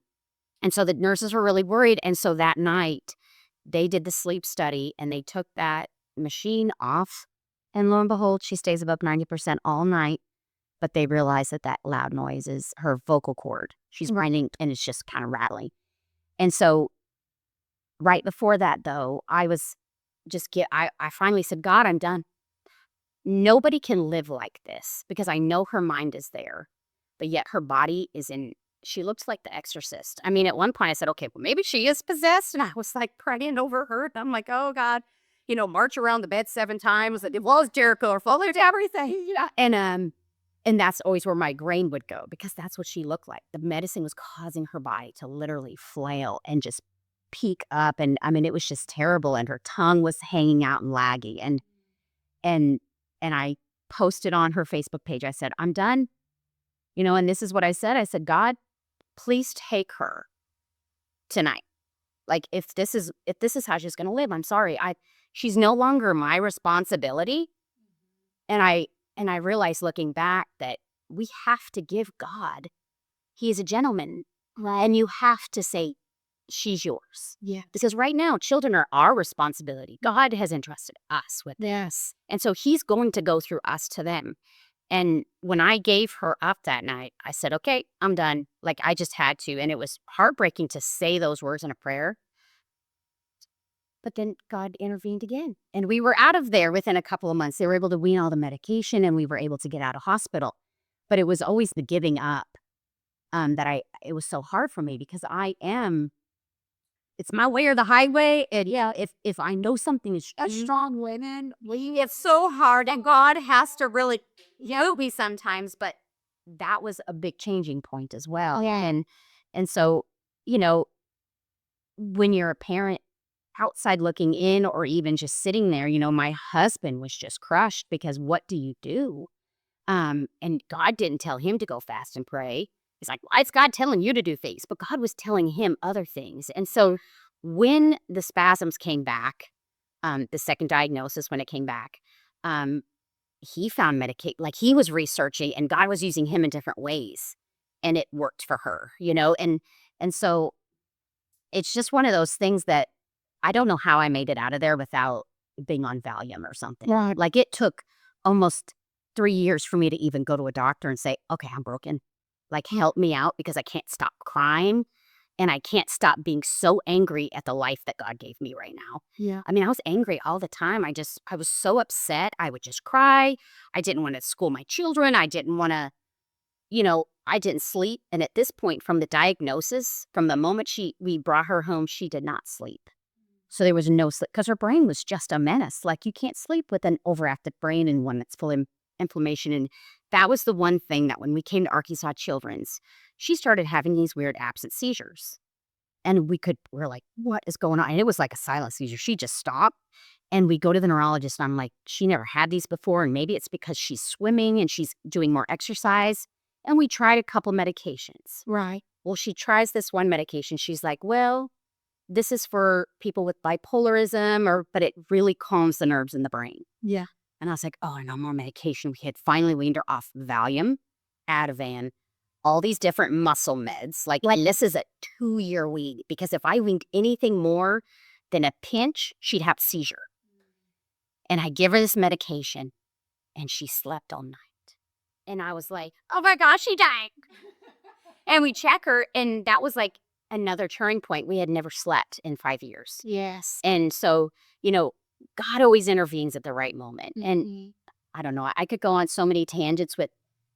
so the nurses were really worried. And so that night they did the sleep study and they took that machine off. And lo and behold, she stays above 90% all night. But they realized that that loud noise is her vocal cord. She's grinding and it's just kind of rattling. And so right before that, though, I finally said, God, I'm done. Nobody can live like this because I know her mind is there, but yet her body is she looks like the exorcist. I mean, at one point I said, okay, well, maybe she is possessed. And I was like praying over her. And I'm like, oh God, march around the bed 7 times. The walls Jericho or fall into everything. And that's always where my brain would go because that's what she looked like. The medicine was causing her body to literally flail and just peak up. And I mean, it was just terrible. And her tongue was hanging out and laggy. And I posted on her Facebook page. I said, I'm done. And this is what I said. I said, God, please take her tonight. Like if this is how she's going to live, I'm sorry. She's no longer my responsibility. And I realized looking back that we have to give God. He is a gentleman. And you have to say, she's yours. Yeah. Because right now, children are our responsibility. God has entrusted us with them. Yes. And so he's going to go through us to them. And when I gave her up that night, I said, okay, I'm done. Like I just had to. And it was heartbreaking to say those words in a prayer. But then God intervened again. And we were out of there within a couple of months. They were able to wean all the medication and we were able to get out of hospital. But it was always the giving up it was so hard for me because it's my way or the highway. And yeah, if I know something is A true, strong women. it's so hard. And God has to really help me sometimes. But that was a big changing point as well. Yeah. And so, when you're a parent outside looking in or even just sitting there, my husband was just crushed because what do you do? And God didn't tell him to go fast and pray. He's like, why is God telling you to do things? But God was telling him other things. And so when the spasms came back, the second diagnosis, when it came back, he found medication, like he was researching and God was using him in different ways and it worked for her, and so it's just one of those things that I don't know how I made it out of there without being on Valium or something. Right. Like it took almost 3 years for me to even go to a doctor and say, okay, I'm broken. Like help me out because I can't stop crying and I can't stop being so angry at the life that God gave me right now. Yeah. I mean, I was angry all the time. I was so upset. I would just cry. I didn't want to school my children. I didn't want to, I didn't sleep. And at this point from the diagnosis, from the moment we brought her home, she did not sleep. So there was no sleep because her brain was just a menace. Like you can't sleep with an overactive brain and one that's full of inflammation. And that was the one thing that when we came to Arkansas Children's, she started having these weird absent seizures. And we're like, what is going on? And it was like a silent seizure. She just stopped. And we go to the neurologist and I'm like, she never had these before. And maybe it's because she's swimming and she's doing more exercise. And we tried a couple medications. Right. Well, she tries this one medication. She's like, well, this is for people with bipolarism, but it really calms the nerves in the brain. Yeah. And I was like, oh, no more medication. We had finally weaned her off Valium, Ativan, all these different muscle meds. Like this is a 2-year wean because if I weaned anything more than a pinch, she'd have a seizure. And I give her this medication and she slept all night. And I was like, oh my gosh, she died. And we check her and that was like another turning point. We had never slept in 5 years. Yes. And so, God always intervenes at the right moment. And I don't know, I could go on so many tangents with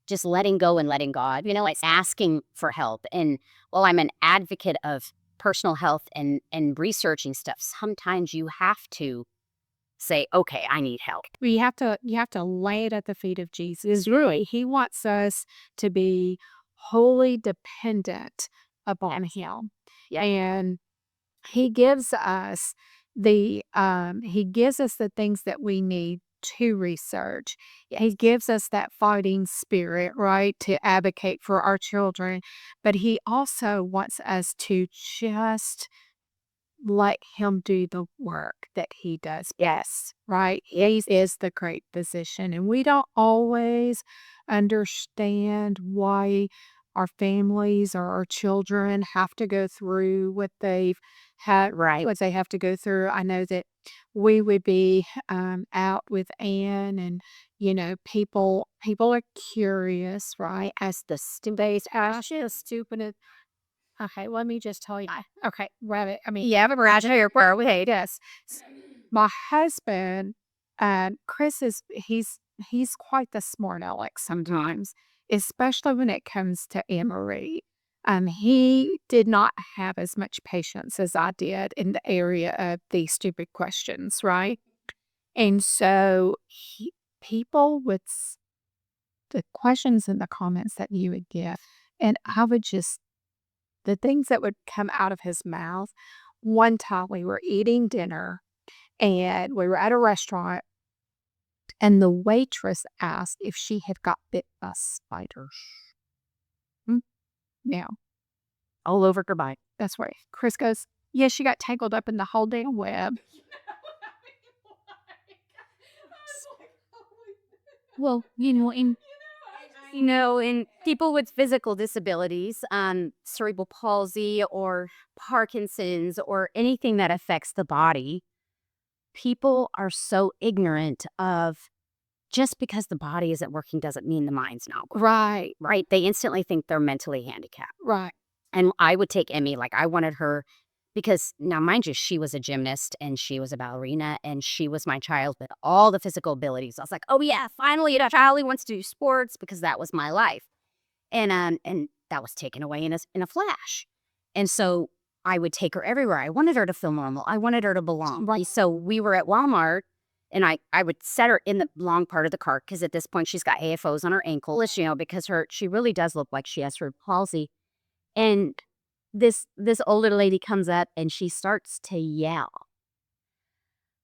just letting go and letting God, it's asking for help. And while I'm an advocate of personal health and researching stuff, sometimes you have to say, okay, I need help. You have to lay it at the feet of Jesus. Really, he wants us to be wholly dependent upon him. Yeah. And he gives us the things that we need to research. Yes. He gives us that fighting spirit, right, to advocate for our children. But he also wants us to just let him do the work that he does best, right? He is the great physician, and we don't always understand why our families or our children have to go through what they've had, Right. what they have to go through. I know that we would be out with Anne, and people are curious, right? As the stupid, as stupid. Okay, let me just tell you. Okay, rabbit. I mean, yeah, but imagine here where we hate us. My husband, Chris he's quite the smart aleck sometimes, especially when it comes to Emery. He did not have as much patience as I did in the area of these stupid questions, right? And so people would the questions and the comments that you would get, and I would just the things that would come out of his mouth. One time we were eating dinner and we were at a restaurant, and the waitress asked if she had got bit by spiders. Now, All over goodbye. that's right. Chris goes, yeah, she got tangled up in the whole damn web. Well, and people with physical disabilities, cerebral palsy or Parkinson's or anything that affects the body, people are so ignorant of just because the body isn't working doesn't mean the mind's not working. Right, Right? They instantly think they're mentally handicapped. right. And I would take Emmy, like I wanted her because now mind you, she was a gymnast and she was a ballerina and she was my child with all the physical abilities. I was like, oh yeah, finally a child who wants to do sports because that was my life. And that was taken away in a flash. And so I would take her everywhere. I wanted her to feel normal. I wanted her to belong. Right. So we were at Walmart and I would set her in the long part of the cart because at this point she's got AFOs on her ankles, because she really does look like she has cerebral palsy. And this older lady comes up and she starts to yell,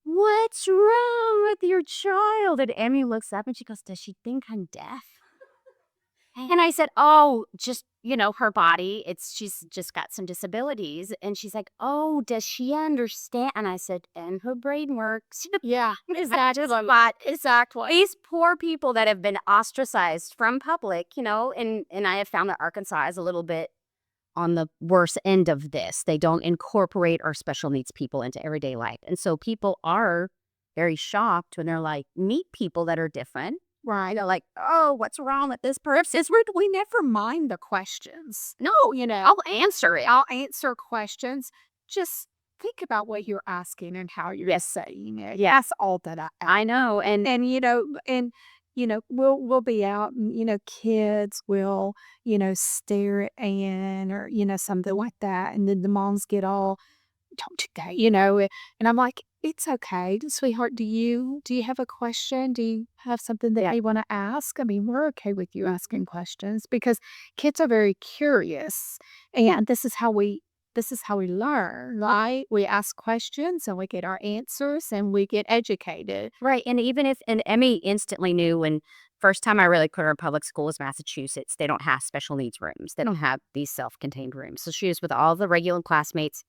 "What's wrong with your child?" And Emmy looks up and she goes, "Does she think I'm deaf?" And I said, "Oh, just, her body, she's just got some disabilities." And she's like, "Oh, does she understand?" And I said, "And her brain works." Yeah, Exactly. These poor people that have been ostracized from public, and I have found that Arkansas is a little bit on the worst end of this. They don't incorporate our special needs people into everyday life. And so people are very shocked when they're like, meet people that are different. right. They're like, oh, what's wrong with this person? We never mind the questions. No, I'll answer it. I'll answer questions. Just think about what you're asking and how you're saying it. Yeah. That's all that I ask. I know. And we'll be out, and kids will stare at Anne, or something like that, and then the moms get all, don't do that, and I'm like, it's okay, sweetheart. Do you have a question? Do you have something that you want to ask? I mean, we're okay with you asking questions because kids are very curious, and this is how we learn, right? We ask questions and we get our answers and we get educated. right. And and Emmy instantly knew when first time I really put her in public school was Massachusetts. They don't have special needs rooms. They don't have these self-contained rooms. So she was with all the regular classmates.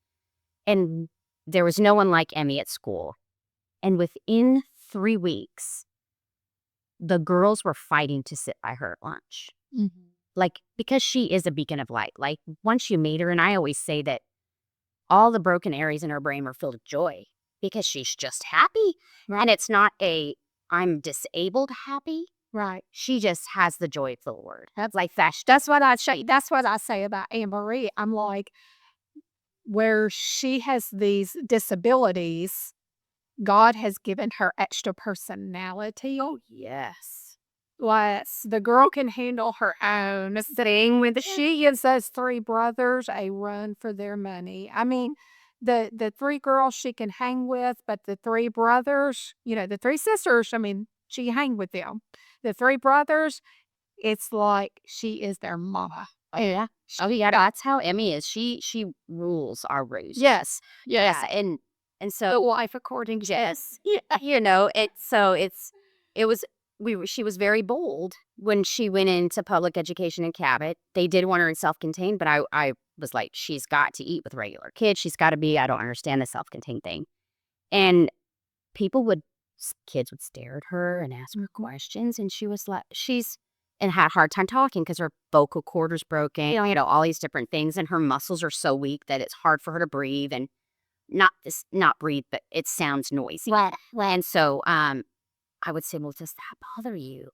And there was no one like Emmy at school. And within 3 weeks, the girls were fighting to sit by her at lunch. Mm-hmm. Like, because she is a beacon of light. Like, once you meet her, and I always say that all the broken areas in her brain were filled with joy because she's just happy. Right. And it's not I'm disabled happy. Right. She just has the joy of the Lord. That's like that. That's what I say about Anne Marie. I'm like, where she has these disabilities, God has given her extra personality. Oh, yes. Yes, the girl can handle her own thing. When she gives those three brothers a run for their money. I mean, the three girls she can hang with, but the three brothers, the three sisters, I mean, she hang with them. The three brothers, it's like she is their mama. Yeah. Oh yeah, that's how Emmy is. She rules our roost. Yes. Yes. Yes. And so The wife according to yes. She was very bold when she went into public education in Cabot. They did want her in self-contained, but I was like, she's got to eat with regular kids. She's got to be, I don't understand the self-contained thing. And kids would stare at her and ask her questions. And she was like, and had a hard time talking because her vocal cord was broken, all these different things. And her muscles are so weak that it's hard for her to breathe and not breathe, but it sounds noisy. Right. And so, I would say, well, does that bother you?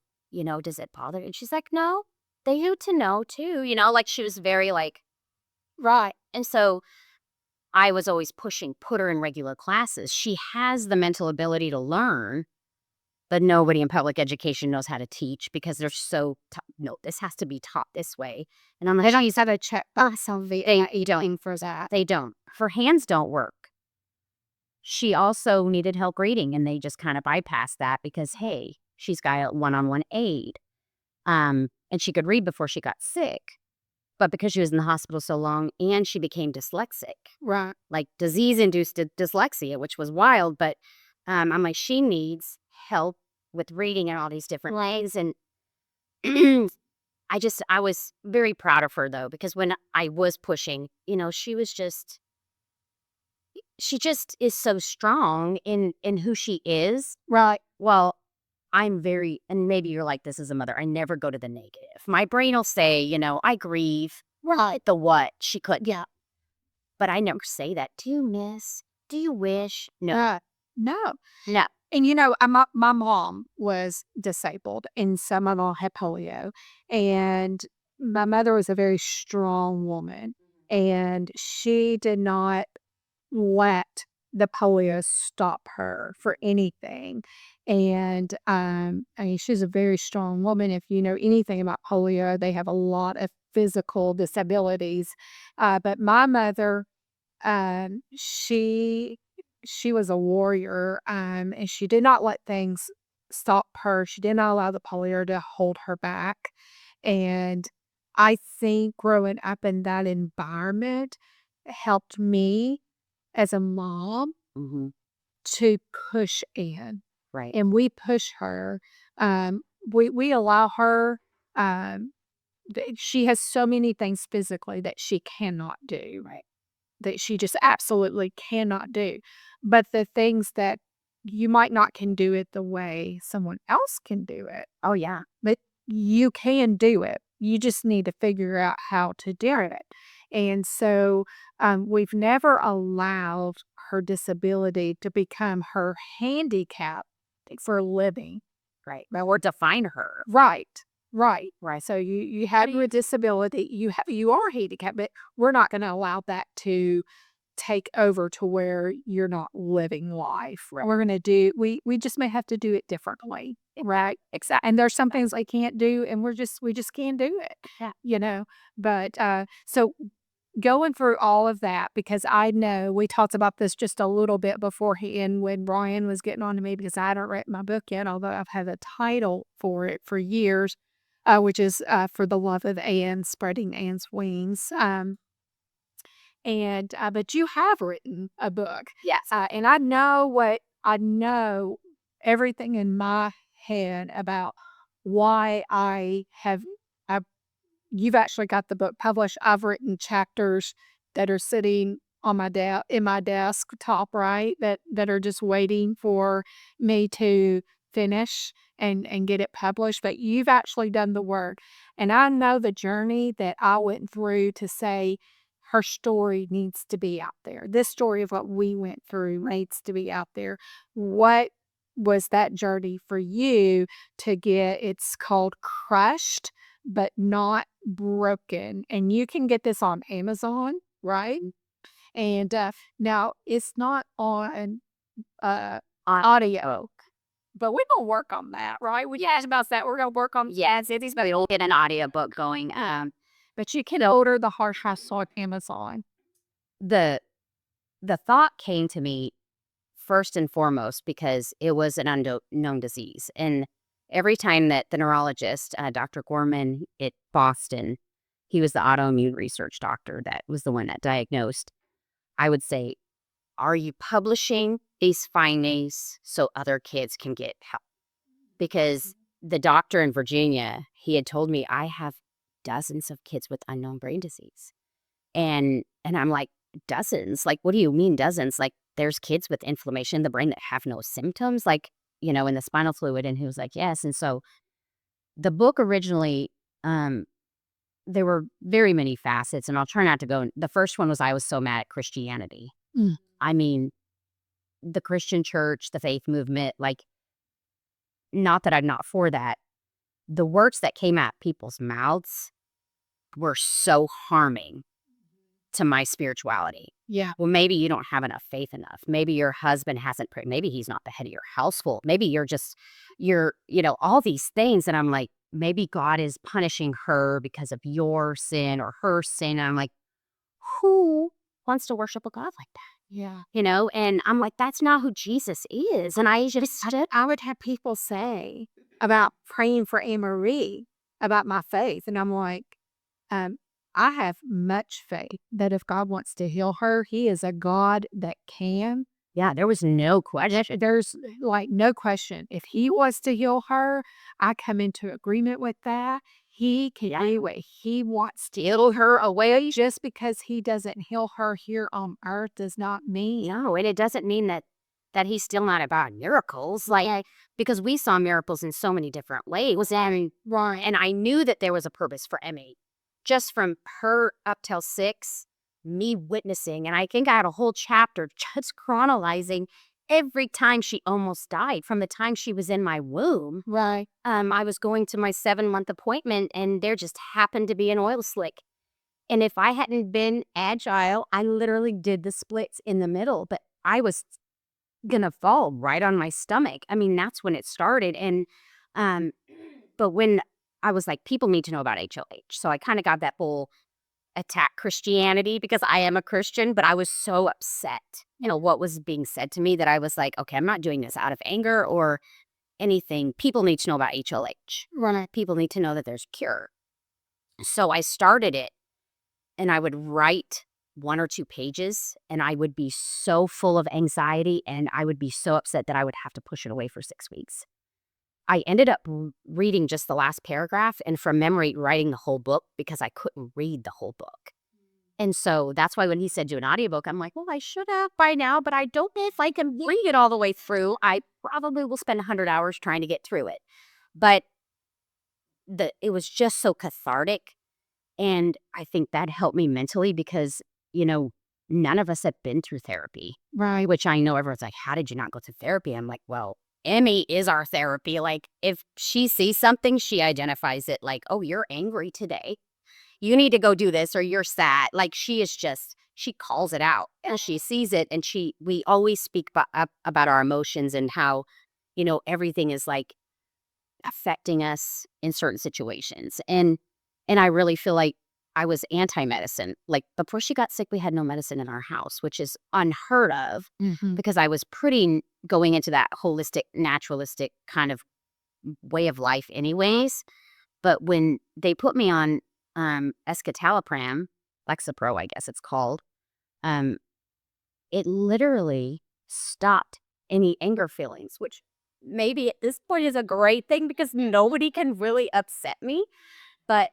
Does it bother you? And she's like, no, they need to know too. Like she was very like, Right. and so I was always pushing, put her in regular classes. She has the mental ability to learn, but nobody in public education knows how to teach because they're so, no, this has to be taught this way. And I'm like, They don't use how to check eating for that. they don't. Her hands don't work. She also needed help reading, and they just kind of bypassed that because, hey, she's got a one-on-one aid. And she could read before she got sick. But because she was in the hospital so long and she became dyslexic, Right. like disease-induced dyslexia, which was wild. But I'm like, she needs help with reading in all these different ways. And I was very proud of her, though, because when I was pushing, she just is so strong in who she is. Right. Well, and maybe you're like this as a mother, I never go to the negative. My brain will say, I grieve. Right. The what? She could. Yeah. But I never say that. Do you miss? Do you wish? No. No. No. And my mom was disabled, and some of them had polio. And my mother was a very strong woman, and she did not let the polio stop her for anything. And I mean, she's a very strong woman. If you know anything about polio, they have a lot of physical disabilities. But my mother, she was a warrior, and she did not let things stop her. She did not allow the polio to hold her back. And I think growing up in that environment helped me as a mom Mm-hmm. to push in. Right. And we push her. We allow her. She has so many things physically that she cannot do. Right. That she just absolutely cannot do. But the things that you might not can do it the way someone else can do it. Oh, yeah. But you can do it. You just need to figure out how to do it. And so we've never allowed her disability to become her handicap for living. Right. Or define her. Right. Right. Right. So you have your disability, you are handicapped, but we're not going to allow that to take over to where you're not living life. Right. We're going to we just may have to do it differently. Right. Exactly. And there's some things I can't do, and we just can't do it. Yeah. But so going through all of that, because I know we talked about this just a little bit beforehand when Brian was getting on to me because I hadn't read my book yet, although I've had a title for it for years, which is For the Love of Anne, Spreading Anne's Wings. But you have written a book. Yes. And I know everything in my head about why you've actually got the book published. I've written chapters that are sitting on in my desk top right that are just waiting for me to finish and get it published. But you've actually done the work. And I know the journey that I went through to say her story needs to be out there. This story of what we went through needs to be out there. What was that journey for you to get? It's called Crushed but Not Broken. And you can get this on Amazon, right? And now it's not on audio, but we're going to work on that, right? We talked about that. We're going to work on Yes, it is, but we'll get an audiobook going. but you can order the Harsh House on Amazon. The thought came to me first and foremost because it was an unknown disease. And every time that the neurologist, Dr. Gorman at Boston, he was the autoimmune research doctor that was the one that diagnosed, I would say, are you publishing these findings so other kids can get help? Because the doctor in Virginia, he had told me, I have dozens of kids with unknown brain disease. And I'm like, dozens? Like, what do you mean dozens? Like, there's kids with inflammation in the brain that have no symptoms, like, in the spinal fluid. And he was like, yes. And so the book originally, um, there were very many facets, and I'll try not to go. The first one was I was so mad at Christianity. Mm. I mean, the Christian church, the faith movement, like, not that I'm not for that. The words that came out people's mouths were so harming to my spirituality. Yeah. Well, maybe you don't have enough faith enough. Maybe your husband hasn't prayed. Maybe he's not the head of your household. Maybe you're all these things. And I'm like, maybe God is punishing her because of your sin or her sin. And I'm like, who wants to worship a God like that? Yeah. And I'm like, that's not who Jesus is. And I just, I would have people say about praying for Anne Marie about my faith. And I'm like, um, I have much faith that if God wants to heal her, He is a God that can. yeah, there was no question. There's like no question. If He wants to heal her, I come into agreement with that. He can Yeah. do what He wants to heal her away. Just because He doesn't heal her here on earth does not mean. No, and it doesn't mean that he's still not about miracles, like, because we saw miracles in so many different ways, Right. and I knew that there was a purpose for Emmy, just from her up till 6, me witnessing, and I think I had a whole chapter just chronicalizing every time she almost died from the time she was in my womb. Right. I was going to my 7-month appointment, and there just happened to be an oil slick. And if I hadn't been agile, I literally did the splits in the middle, but I was gonna fall right on my stomach. I mean, that's when it started. And, but when I was like, people need to know about HLH. So I kind of got that whole attack Christianity because I am a Christian, but I was so upset, what was being said to me that I was like, okay, I'm not doing this out of anger or anything. People need to know about HLH. Right. People need to know that there's a cure. So I started it. And I would write 1 or 2 pages, and I would be so full of anxiety, and I would be so upset that I would have to push it away for 6 weeks. I ended up reading just the last paragraph, and from memory, writing the whole book because I couldn't read the whole book. And so that's why when he said do an audiobook, I'm like, well, I should have by now, but I don't know if I can read it all the way through. I probably will spend 100 hours trying to get through it. But it was just so cathartic. And I think that helped me mentally because, none of us have been through therapy, Right. which I know everyone's like, how did you not go through therapy? I'm like, well, Emmy is our therapy. Like, if she sees something, she identifies it like, oh, you're angry today. You need to go do this or you're sad. Like, she calls it out and she sees it. And we always speak about our emotions and how, everything is like affecting us in certain situations. And I really feel like I was anti-medicine. Like, before she got sick, we had no medicine in our house, which is unheard of Mm-hmm. because I was going into that holistic, naturalistic kind of way of life anyways. But when they put me on escitalopram, Lexapro, I guess it's called, um, it literally stopped any anger feelings, which maybe at this point is a great thing because nobody can really upset me. But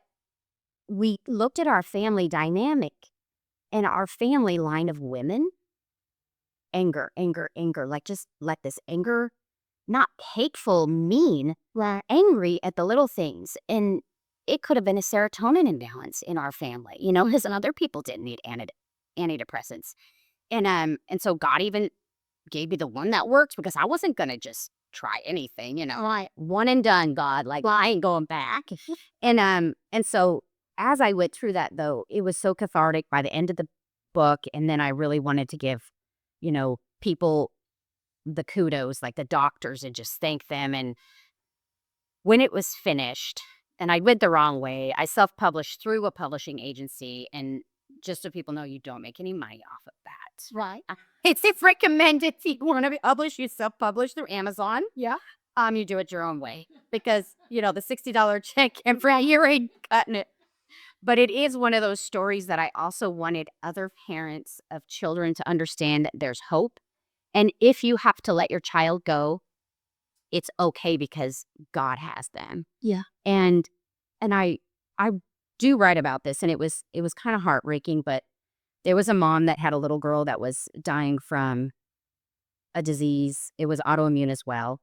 we looked at our family dynamic and our family line of women, anger, anger, anger, like just let this anger, not hateful, mean, Right. angry at the little things. And it could have been a serotonin imbalance in our family, because other people didn't need antidepressants. And so God even gave me the one that works because I wasn't going to just try anything, Right. one and done, God, like, well, I ain't going back. And so as I went through that though, it was so cathartic by the end of the book. And then I really wanted to give, people the kudos, like the doctors, and just thank them. And when it was finished, and I went the wrong way, I self-published through a publishing agency. And just so people know, you don't make any money off of that. Right. It's recommended if you want to publish, you self-publish through Amazon. Yeah. You do it your own way because, the $60 check every year ain't cutting it. But it is one of those stories that I also wanted other parents of children to understand that there's hope. And if you have to let your child go, it's okay because God has them. Yeah. And I do write about this, and it was kind of heartbreaking, but There was a mom that had a little girl that was dying from a disease. It was autoimmune as well.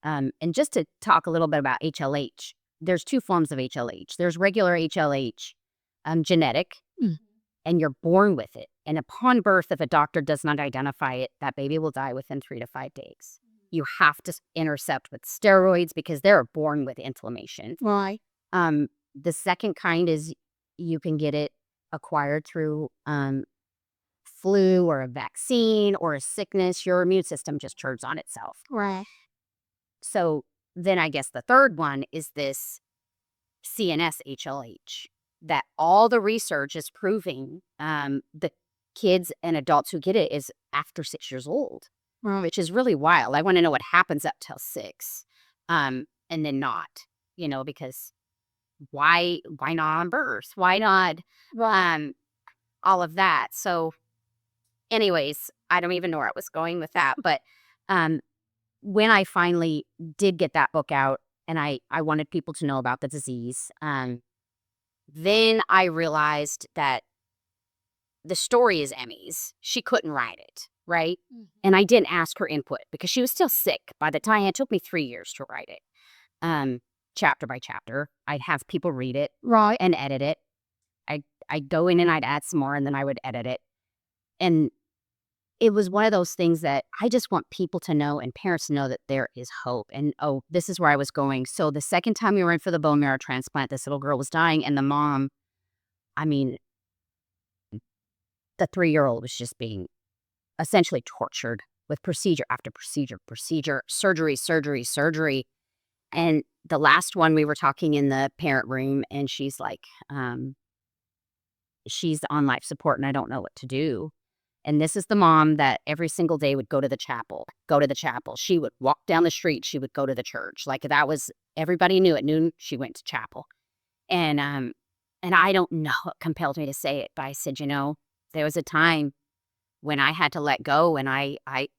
And just to talk a little bit about HLH, there's two forms of HLH. There's regular HLH, genetic, and you're born with it. And upon birth, if a doctor does not identify it, that baby will die within 3 to 5 days. You have to intercept with steroids because they're born with inflammation. Right. The second kind is you can get it acquired through flu or a vaccine or a sickness. Your immune system just turns on itself. Right. So then I guess the third one is this CNS HLH that all the research is proving the kids and adults who get it is after 6 years old, Right. which is really wild. I want to know what happens up till 6 and then not, because why not on birth? Why not all of that? So anyways, I don't even know where I was going with that. But when I finally did get that book out and I wanted people to know about the disease, then I realized that the story is Emmy's. She couldn't write it, right? And I didn't ask her input because she was still sick. By the time it took me 3 years to write it, chapter by chapter. I'd have people read it Right. and edit it. I'd go in and I'd add some more and then I would edit it. And it was one of those things that I just want people to know and parents to know that there is hope. And, this is where I was going. So the second time we were in for the bone marrow transplant, this little girl was dying. And the mom, the 3-year-old was just being essentially tortured with procedure after procedure, surgery. And the last one, we were talking in the parent room and she's like, she's on life support and I don't know what to do. And this is the mom that every single day would go to the chapel. She would walk down the street. She would go to the church. Like that was, everybody knew at noon she went to chapel. And I don't know what compelled me to say it, but I said, there was a time when I had to let go and I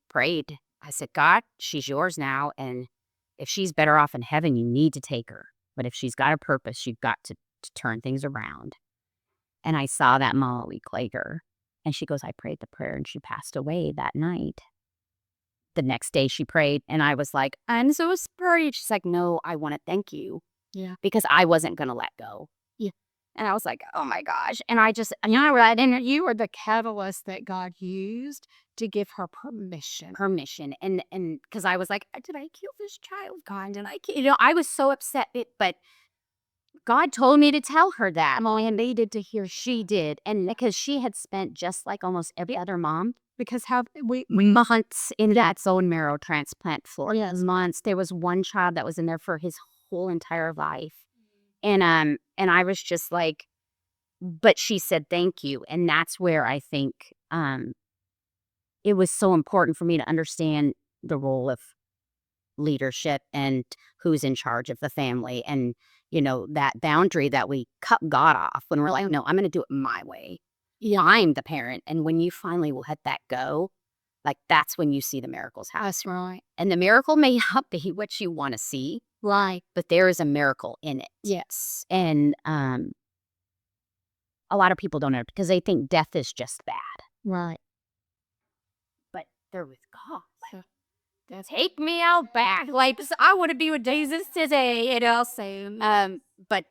prayed. I said, God, she's yours now. And if she's better off in heaven, you need to take her. But if she's got a purpose, you've got to turn things around. And I saw that mom a week later. And she goes, I prayed the prayer and she passed away that night. The next day she prayed and I was like, I'm so sorry. She's like, no, I want to thank you. Yeah. Because I wasn't going to let go. Yeah. And I was like, oh my gosh. And I just, and You were the catalyst that God used to give her permission. And because I was like, did I kill this child, God? And I was so upset, but God told me to tell her that. I needed to hear she did. And because she had spent just like almost every other mom, Because how we months in that bone marrow transplant floor. Yes, months. There was one child that was in there for his whole entire life. And I was just like, but she said thank you. And that's where I think it was so important for me to understand the role of leadership and who's in charge of the family. And, that boundary that we cut God off when we're like, no, I'm going to do it my way. Yeah, I'm the parent. And when you finally will let that go, like that's when you see the miracles happen. That's right. And the miracle may not be what you want to see. Right. But there is a miracle in it. Yes. And a lot of people don't know because they think death is just bad. Right. But they're with God. Take me out back. Like, I want to be with Jesus today, So, but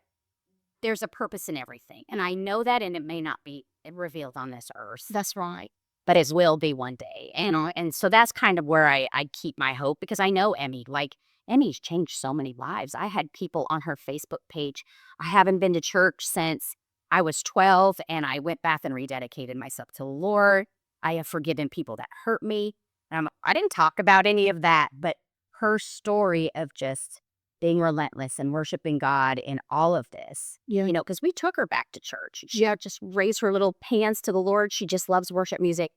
there's a purpose in everything. And I know that, and it may not be revealed on this earth. That's right. But it will be one day. And so that's kind of where I keep my hope because I know Emmy. Like, Emmy's changed so many lives. I had people on her Facebook page. I haven't been to church since I was 12, and I went back and rededicated myself to the Lord. I have forgiven people that hurt me. I didn't talk about any of that, but her story of just being relentless and worshiping God in all of this, because we took her back to church. She just raised her little hands to the Lord. She just loves worship music.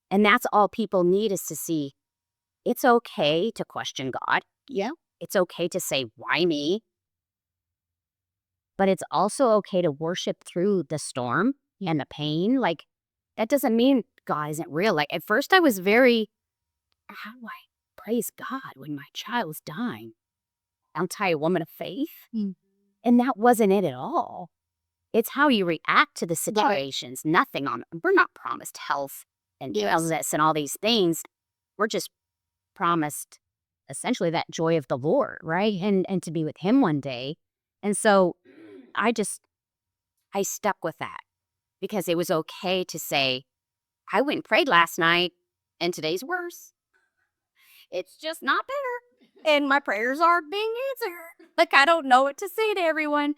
And that's all people need is to see it's okay to question God. Yeah. It's okay to say, why me? But it's also okay to worship through the storm and the pain. Like, that doesn't mean God isn't real. Like, at first I was very, how do I praise God when my child's dying? Aren't I a woman of faith? Mm. And that wasn't it at all. It's how you react to the situations. Nothing on. We're not promised health and wellness and all these things. We're just promised essentially that joy of the Lord, right? And to be with Him one day. And so I stuck with that because it was okay to say, I went and prayed last night and today's worse. It's just not better. And my prayers aren't being answered. Like, I don't know what to say to everyone.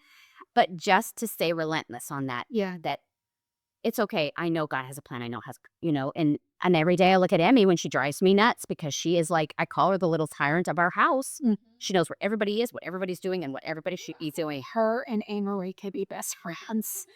But just to stay relentless on that. Yeah. That it's okay. I know God has a plan. I know and every day I look at Emmy when she drives me nuts because she is like, I call her the little tyrant of our house. Mhm. She knows where everybody is, what everybody's doing, and what everybody should be doing. Her and Anne Marie could be best friends.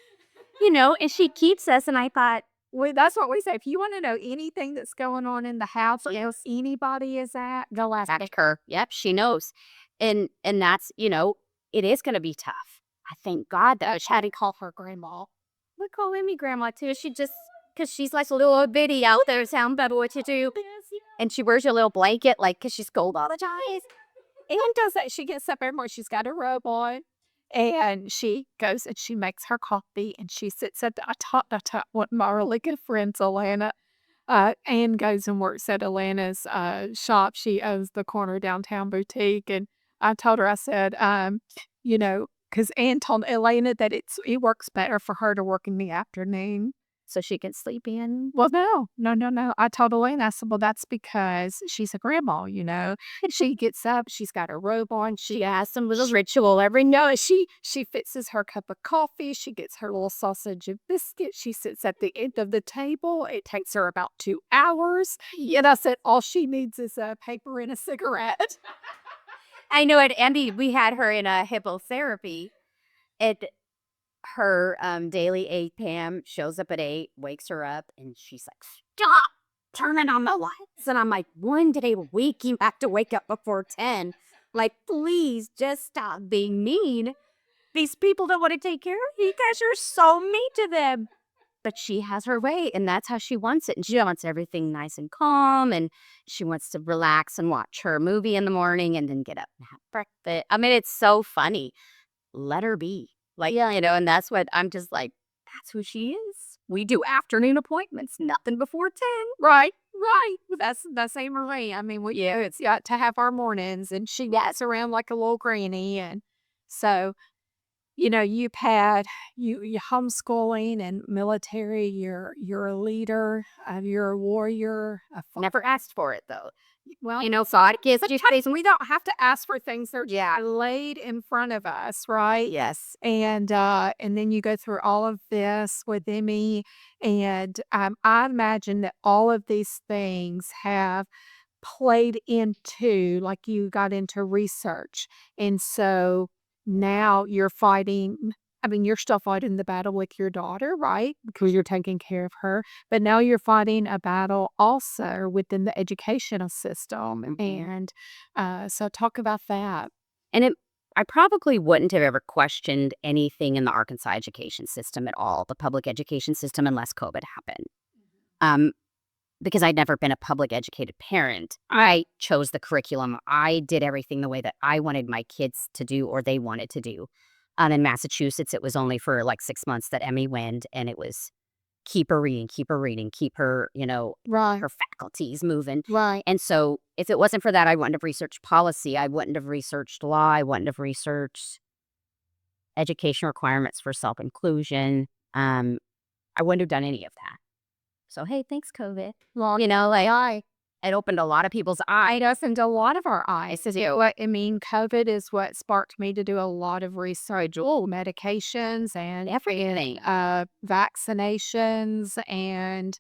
And she keeps us. And I thought, That's what we say. If you want to know anything that's going on in the house, if anybody is at, go ask her. Yep, she knows. And that's, it is going to be tough. I thank God that Chatty call her grandma. we call Emmy grandma too. Because she's like a little old bitty out there telling Bubba what to do. And she wears your little blanket, because she's cold all the time. Anne does that. She gets up every morning. She's got a robe on. And she goes and she makes her coffee and she sits at I taught one of my really good friends, Alana. Anne goes and works at Alana's shop. She owns the corner downtown boutique. And I told her, I said, because Anne told Elena that it works better for her to work in the afternoon. So she can sleep in. Well, no. I told Elena, I said, well, that's because she's a grandma, And she gets up, she's got her robe on, she has some little ritual every night. She fixes her cup of coffee, she gets her little sausage and biscuit, she sits at the end of the table. It takes her about 2 hours. And I said, all she needs is a paper and a cigarette. I know it, Andy, we had her in a hippotherapy. Her daily 8 p.m. shows up at 8, wakes her up, and she's like, stop turning on the lights. And I'm like, one day a week you have to wake up before 10. Like, please just stop being mean. These people don't want to take care of you. You guys are so mean to them. But she has her way, and that's how she wants it. And she wants everything nice and calm, and she wants to relax and watch her movie in the morning and then get up and have breakfast. I mean, it's so funny. Let her be. And that's what I'm just like, that's who she is. We do afternoon appointments, nothing before 10. Right. That's Anne Marie. I mean, it's got to have our mornings, and she gets around like a little granny. And so, you've had you homeschooling and military. You're a leader. You're a warrior. Never asked for it though. Well, So kids, we don't have to ask for things that are laid in front of us, right? Yes. And then you go through all of this with Emmy, and I imagine that all of these things have played into, like, you got into research, and so now you're fighting. I mean, you're still fighting the battle with your daughter, right? Because you're taking care of her. But now you're fighting a battle also within the educational system. And so talk about that. And I probably wouldn't have ever questioned anything in the Arkansas education system at all, the public education system, unless COVID happened. Because I'd never been a public educated parent. I chose the curriculum. I did everything the way that I wanted my kids to do or they wanted to do. In Massachusetts, it was only for 6 months that Emmy went, and it was keep her reading, keep her, Right. her faculties moving. Right. And so if it wasn't for that, I wouldn't have researched policy. I wouldn't have researched law. I wouldn't have researched education requirements for self-inclusion. I wouldn't have done any of that. So, hey, thanks, COVID. Well, it opened a lot of people's eyes. It opened a lot of our eyes. COVID is what sparked me to do a lot of research, medications and Everything. Vaccinations, and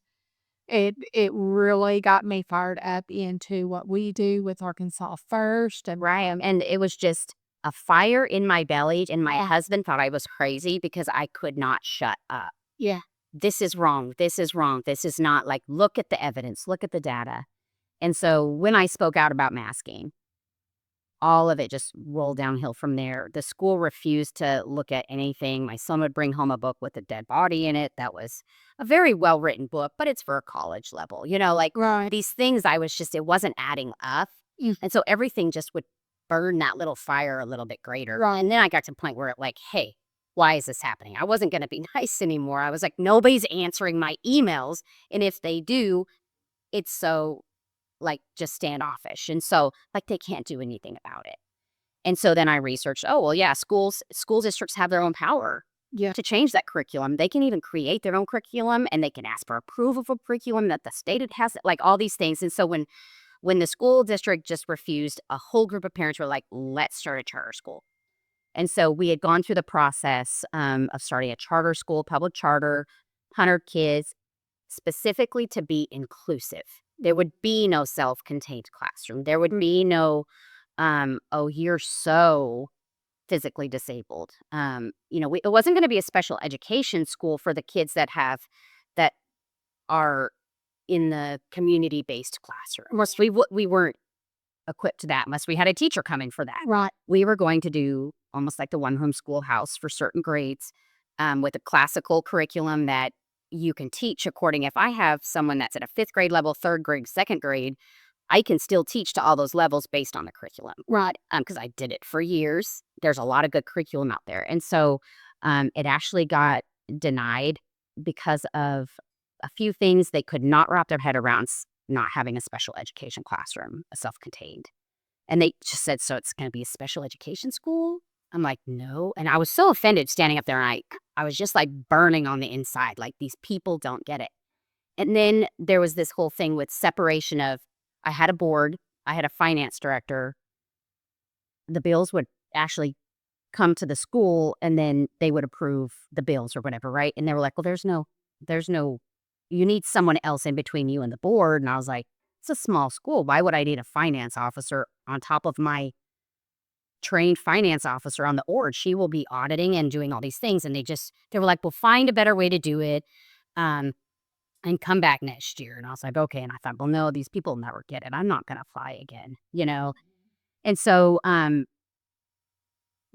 it really got me fired up into what we do with Arkansas First. And Right. And it was just a fire in my belly. And my husband thought I was crazy because I could not shut up. Yeah. This is wrong. This is wrong. This is not look at the evidence, look at the data. And so when I spoke out about masking, all of it just rolled downhill from there. The school refused to look at anything. My son would bring home a book with a dead body in it. That was a very well-written book, but it's for a college level. Right. These things it wasn't adding up. And so everything just would burn that little fire a little bit greater. Right. And then I got to the point where hey, why is this happening? I wasn't going to be nice anymore. I was like, nobody's answering my emails. And if they do, it's so like just standoffish. And so like they can't do anything about it. And so then I researched, oh, well, yeah, school districts have their own power Yeah. to change that curriculum. They can even create their own curriculum, and they can ask for approval of curriculum that the state has, like all these things. And so when the school district just refused, a whole group of parents were like, let's start a charter school. And so we had gone through the process of starting a charter school, public charter, 100 kids, specifically to be inclusive. There would be no self-contained classroom. There would be no, oh, you're so physically disabled. It wasn't going to be a special education school for the kids that are in the community-based classroom. Of course, we weren't equipped to that unless we had a teacher coming for that. Right. We were going to do almost like the one-home schoolhouse for certain grades with a classical curriculum that you can teach according. If I have someone that's at a 5th grade level, 3rd grade, 2nd grade, I can still teach to all those levels based on the curriculum. Right. Because I did it for years. There's a lot of good curriculum out there. And so it actually got denied because of a few things they could not wrap their head around, not having a special education classroom, a self-contained. And they just said, so it's going to be a special education school? I'm like, no. And I was so offended standing up there, and I was just like burning on the inside, like these people don't get it. And then there was this whole thing with separation of, I had a board, I had a finance director. The bills would actually come to the school, and then they would approve the bills or whatever, right? And they were like, well, there's no, you need someone else in between you and the board. And I was like, it's a small school. Why would I need a finance officer on top of my trained finance officer on the org? She will be auditing and doing all these things. And they were like, well, find a better way to do it. And come back next year. And I was like, okay. And I thought, well, no, these people never get it. I'm not going to apply again, And so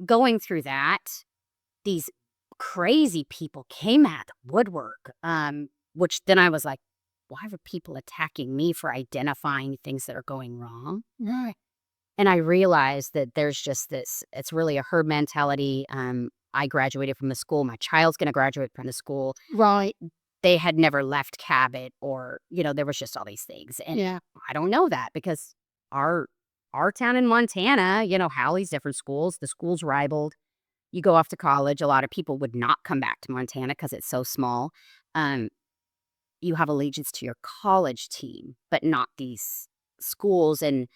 going through that, these crazy people came at the woodwork, which then I was like, why are people attacking me for identifying things that are going wrong? Right. And I realized that there's just it's really a herd mentality. I graduated from the school. My child's going to graduate from the school. Right. They had never left Cabot, or, there was just all these things. And Yeah. I don't know that because our town in Montana, Howley's different schools. The schools rivaled. You go off to college, a lot of people would not come back to Montana because it's so small. You have allegiance to your college team, but not these schools. And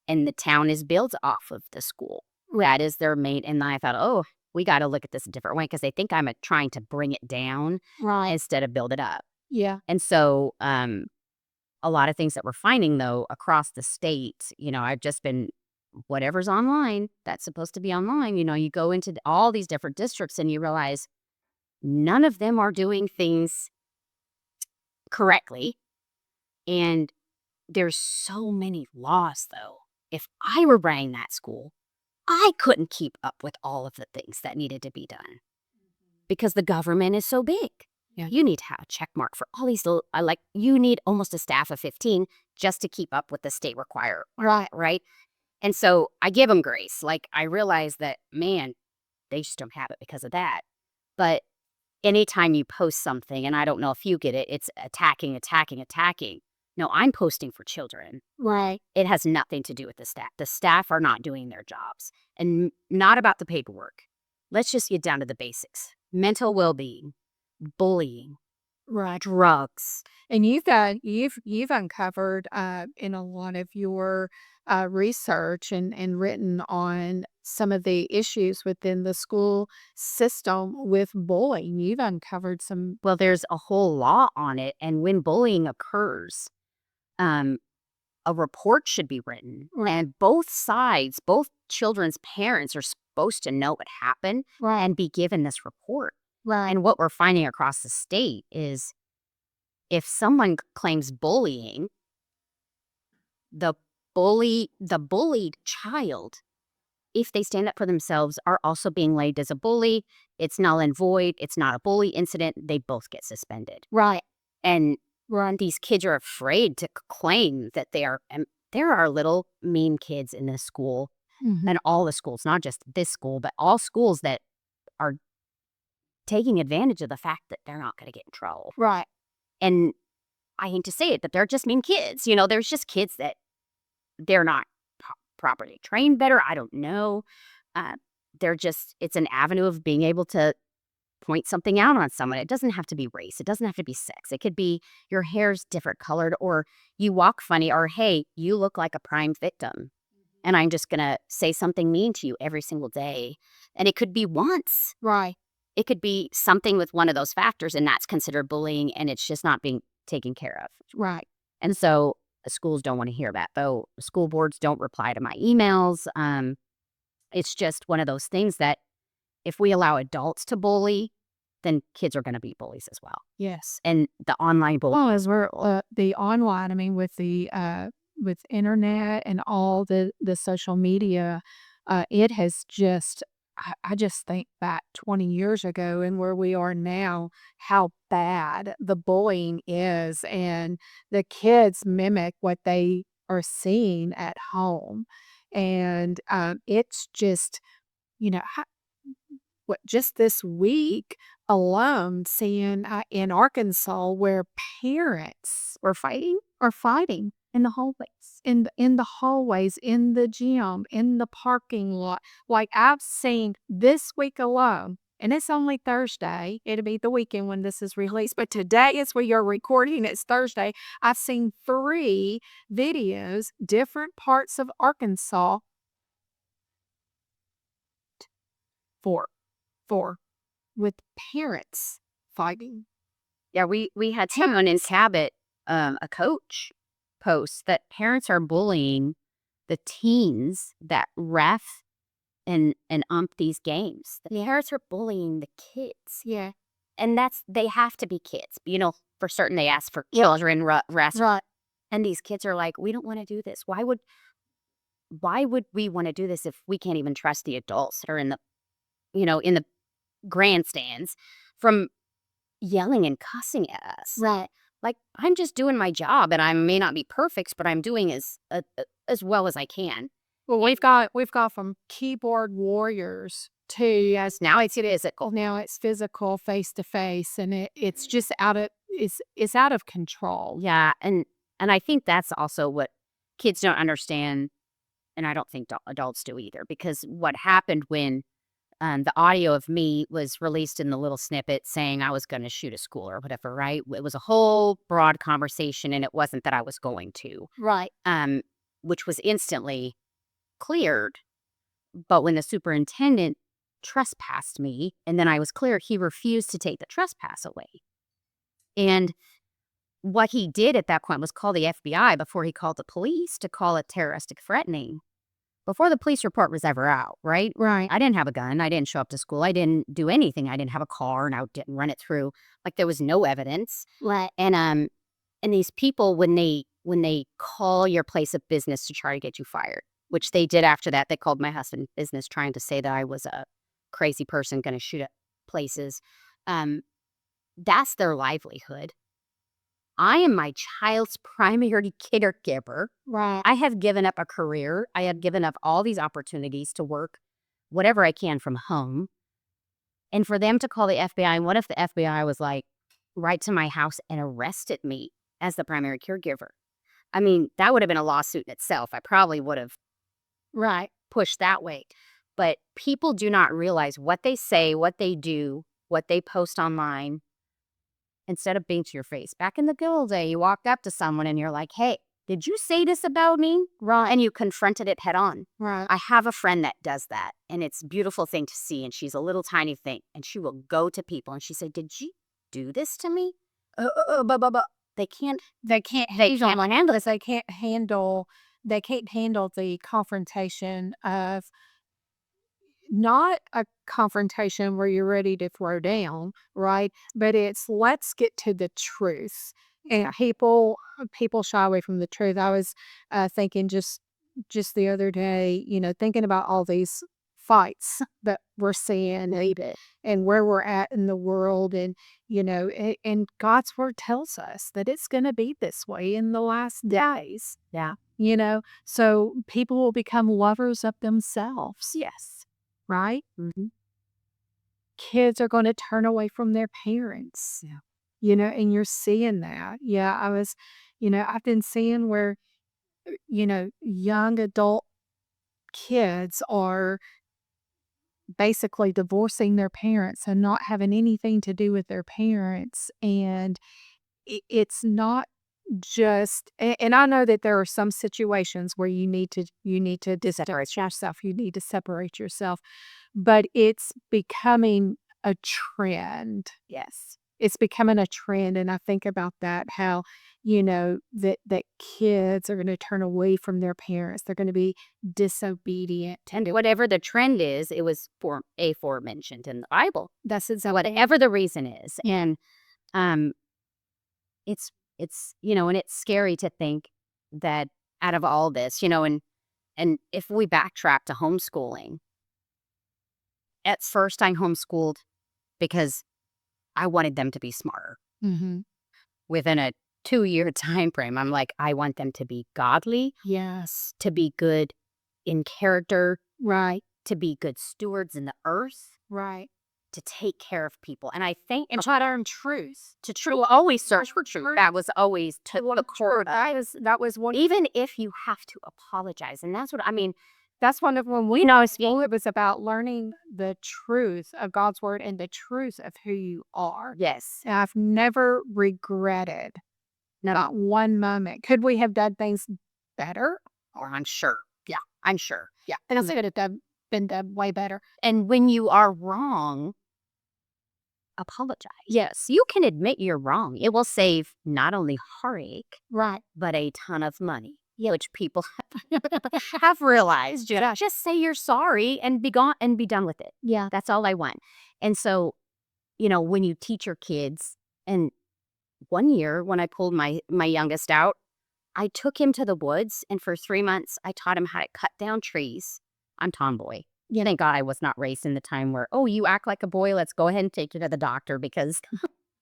the town is built off of the school. That is their main. And I thought, oh, we got to look at this a different way because they think I'm trying to bring it down Right. instead of build it up. Yeah. And so a lot of things that we're finding, though, across the state, I've just been, whatever's online, that's supposed to be online. You go into all these different districts and you realize none of them are doing things correctly. And there's so many laws, though. If I were running that school, I couldn't keep up with all of the things that needed to be done because the government is so big. Yeah. You need to have a check mark for all these little, you need almost a staff of 15 just to keep up with the state require. Right. And so I give them grace. Like, I realize that, man, they just don't have it because of that. But anytime you post something, and I don't know if you get it, it's attacking. No, I'm posting for children. Right. It has nothing to do with the staff. The staff are not doing their jobs, and not about the paperwork. Let's just get down to the basics. Mental well-being, bullying, Right. drugs. And you've uncovered in a lot of your research and written on some of the issues within the school system with bullying. You've uncovered some. Well, there's a whole law on it, and when bullying occurs, a report should be written. Right. And both sides, both children's parents are supposed to know what happened Right. and be given this report. Right. And what we're finding across the state is if someone claims bullying, the bullied child, if they stand up for themselves, are also being labeled as a bully. It's null and void. It's not a bully incident. They both get suspended. Right. And Right. these kids are afraid to claim that they are. And there are little mean kids in this school Mhm. and all the schools, not just this school, but all schools that are taking advantage of the fact that they're not going to get in trouble. Right. And I hate to say it, but they're just mean kids. There's just kids that they're not properly trained better. I don't know. It's an avenue of being able to point something out on someone. It doesn't have to be race. It doesn't have to be sex. It could be your hair's different colored, or you walk funny, or hey, you look like a prime victim. And I'm just going to say something mean to you every single day. And it could be once. Right. It could be something with one of those factors, and that's considered bullying, and it's just not being taken care of. Right. And so schools don't want to hear that, though. School boards don't reply to my emails. It's just one of those things that if we allow adults to bully, then kids are going to be bullies as well. Yes. And the online bullying. Well, as we're the online, I mean, with the with internet and all the social media, it has just. I just think back 20 years ago and where we are now, how bad the bullying is, and the kids mimic what they are seeing at home, and it's just, just this week alone, seeing in Arkansas where parents are fighting in the hallways, in the gym, in the parking lot. Like I've seen this week alone, and it's only Thursday. It'll be the weekend when this is released, but today is where you're recording. It's Thursday. I've seen 3 videos, different parts of Arkansas. 4 with parents fighting. Yeah, we had someone in Cabot, a coach, post that parents are bullying the teens that ref and ump these games. The parents are bullying the kids. Yeah. And they have to be kids. For certain they ask for children rest. Right. And these kids are like, we don't want to do this. Why would we want to do this if we can't even trust the adults that are in the grandstands from yelling and cussing at us? Right. Like, I'm just doing my job, and I may not be perfect, but I'm doing as well as I can. Well, we've got from keyboard warriors to Yes, now it's physical. now it's physical, face to face, and it's just it's out of control. Yeah, and I think that's also what kids don't understand, and I don't think adults do either, because what happened when the audio of me was released in the little snippet saying I was going to shoot a school or whatever, right? It was a whole broad conversation, and it wasn't that I was going to, Right. which was instantly cleared. But when the superintendent trespassed me, and then I was clear, he refused to take the trespass away. And what he did at that point was call the FBI before he called the police to call it terroristic threatening. Before the police report was ever out, right? Right. I didn't have a gun. I didn't show up to school. I didn't do anything. I didn't have a car, and I didn't run it through. Like, there was no evidence. Right. And these people, when they call your place of business to try to get you fired, which they did after that, they called my husband business trying to say that I was a crazy person going to shoot at places. That's their livelihood. I am my child's primary caregiver. Right. I have given up a career. I have given up all these opportunities to work whatever I can from home. And for them to call the FBI, and what if the FBI was like right to my house and arrested me as the primary caregiver? I mean, that would have been a lawsuit in itself. I probably would have Right. pushed that way. But people do not realize what they say, what they do, what they post online, instead of being to your face. Back in the good old day, you walked up to someone and you're like, hey, did you say this about me? Right. And you confronted it head on. Right. I have a friend that does that, and it's a beautiful thing to see. And she's a little tiny thing, and she will go to people and she said, did you do this to me? They can't handle this. They can't handle the confrontation of, not a confrontation where you're ready to throw down, right? But it's, let's get to the truth. And people shy away from the truth. I was thinking just the other day, thinking about all these fights that we're seeing, and where we're at in the world, and and God's word tells us that it's going to be this way in the last days. Yeah. So people will become lovers of themselves. Yes. Right? Mm-hmm. kids are going to turn away from their parents. Yeah. And you're seeing that. Yeah, I've been seeing where, young adult kids are basically divorcing their parents and not having anything to do with their parents. And it's not just, and I know that there are some situations where you need to distance yourself, you need to separate yourself, but it's becoming a trend. Yes. It's becoming a trend, and I think about that, how, that kids are gonna turn away from their parents. They're gonna be disobedient. And whatever the trend is, it was aforementioned in the Bible. That's Whatever the reason is. And um it's and it's scary to think that out of all this, and if we backtrack to homeschooling, at first I homeschooled because I wanted them to be smarter. Mhm. Within a 2-year time frame, I'm like, I want them to be godly, Yes. to be good in character, Right. to be good stewards in the earth, Right. to take care of people. And I think And try to earn truth. always search for truth. That was always to the core. That was one. Even if you have to apologize. And that's what I mean. That's one of when we know school, it was about learning the truth of God's word and the truth of who you are. Yes. And I've never regretted, No. not one moment. Could we have done things better? Or I'm sure. Yeah. I'm sure. Yeah. And I think it would have been done way better. And when you are wrong, apologize. Yes. You can admit you're wrong. It will save not only heartache, Right. but a ton of money. Yeah, which people have realized. Yeah. Just say you're sorry and be gone and be done with it. Yeah. That's all I want. And so, when you teach your kids, and one year when I pulled my youngest out, I took him to the woods, and for 3 months I taught him how to cut down trees. I'm tomboy. Yeah, thank God I was not raised in the time where, oh, you act like a boy, let's go ahead and take you to the doctor because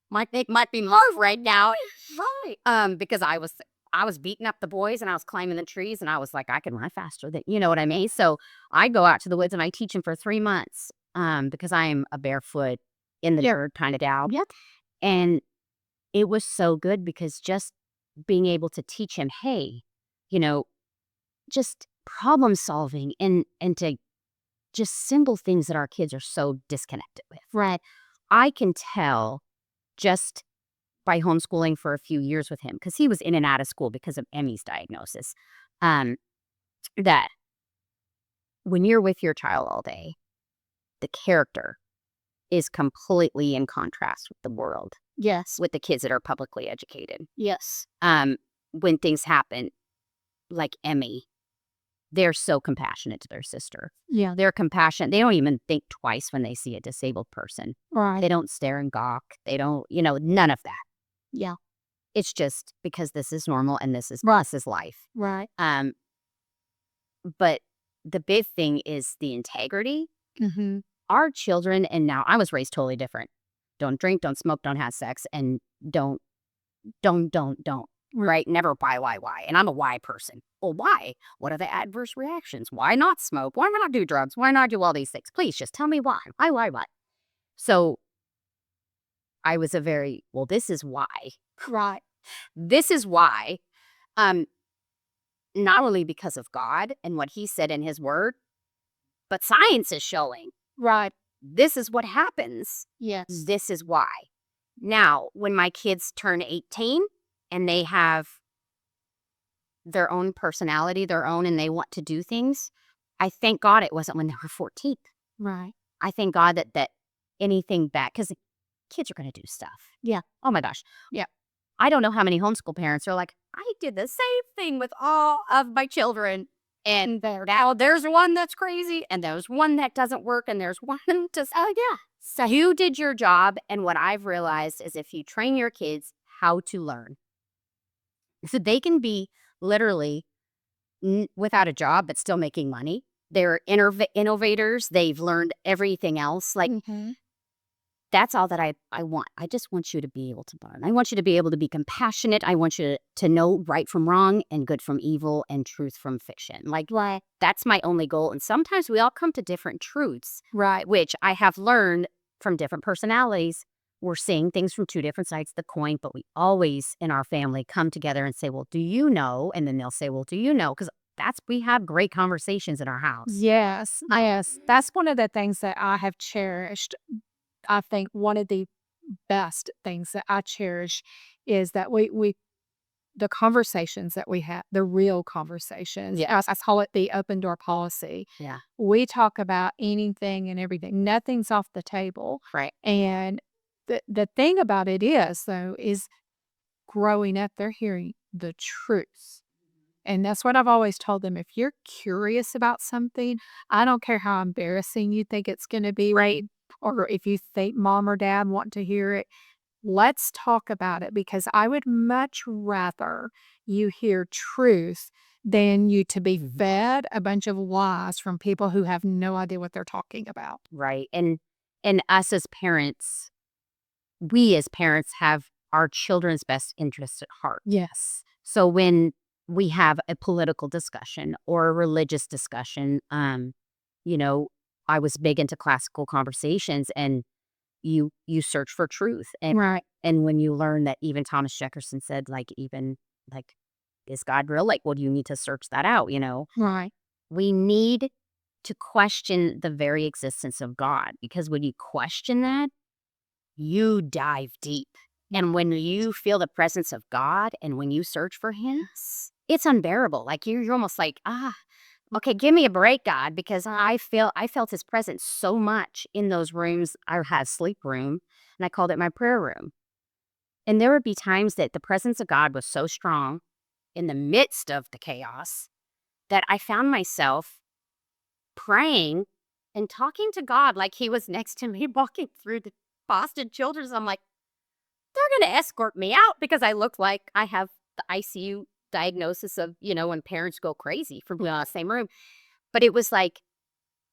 my thing might be Marv right now. Right. Because I was beating up the boys and I was climbing the trees and I was like, I can run faster than, you know what I mean? So I go out to the woods and I teach him for 3 months because I am a barefoot in the dirt kind of gal. Yep. And it was so good because just being able to teach him, hey, just problem solving and to just simple things that our kids are so disconnected with. Right. I can tell just by homeschooling for a few years with him, because he was in and out of school because of Emmy's diagnosis, that when you're with your child all day, the character is completely in contrast with the world, Yes. with the kids that are publicly educated. Yes. When things happen, like Emmy, they're so compassionate to their sister. Yeah. They're compassionate. They don't even think twice when they see a disabled person. Right. They don't stare and gawk. They don't, none of that. Yeah. It's just because this is normal and this is life. Right. But the big thing is the integrity. Mm-hmm. Our children, and now I was raised totally different. Don't drink, don't smoke, don't have sex, and don't. Right? Never why. And I'm a why person. Well, why? What are the adverse reactions? Why not smoke? Why not do drugs? Why not do all these things? Please just tell me why. Why? So I was this is why. Right. This is why. Not only because of God and what he said in his word, but science is showing. Right. This is what happens. Yes. This is why. Now, when my kids turn 18 and they have their own personality, and they want to do things, I thank God it wasn't when they were 14. Right. I thank God that anything bad, because kids are going to do stuff. Yeah. Oh my gosh. Yeah. I don't know how many homeschool parents are like, I did the same thing with all of my children. And now there's one that's crazy, and there's one that doesn't work, and there's one just, oh yeah. So you did your job, and what I've realized is if you train your kids how to learn, so they can be literally without a job but still making money. They're innovators. They've learned everything else. Like, that's all that I want. I just want you to be able to learn. I want you to be able to be compassionate. I want you to know right from wrong and good from evil and truth from fiction. Like, that's my only goal. And sometimes we all come to different truths. Right. Which I have learned from different personalities. We're seeing things from two different sides of the coin, but we always in our family come together and say, well, do you know? And then they'll say, well, do you know? Because we have great conversations in our house. Yes, yes. That's one of the things that I have cherished. I think one of the best things that I cherish is that we the conversations that we have, the real conversations. Yeah. I call it the open door policy. Yeah. We talk about anything and everything. Nothing's off the table. Right. And the thing about it is, though, is growing up, they're hearing the truth. And that's what I've always told them. If you're curious about something, I don't care how embarrassing you think it's going to be, right? Or if you think mom or dad want to hear it, let's talk about it, because I would much rather you hear truth than you to be fed a bunch of lies from people who have no idea what they're talking about. Right. And us as parents, we as parents have our children's best interests at heart. Yes. So when we have a political discussion or a religious discussion, you know, I was big into classical conversations, and you search for truth. Right. And when you learn that even Thomas Jefferson said, like, even like, is God real? Like, well, you need to search that out, Right. We need to question the very existence of God, because when you question that, you dive deep. And when you feel the presence of God and when you search for him, it's unbearable. Like you're almost like, okay, give me a break, God, because I felt his presence so much in those rooms. I had sleep room, and I called it my prayer room. And there would be times that the presence of God was so strong in the midst of the chaos that I found myself praying and talking to God like he was next to me walking through the Boston Children's. I'm like, they're going to escort me out because I look like I have the ICU diagnosis of, when parents go crazy from being in the same room. But it was like,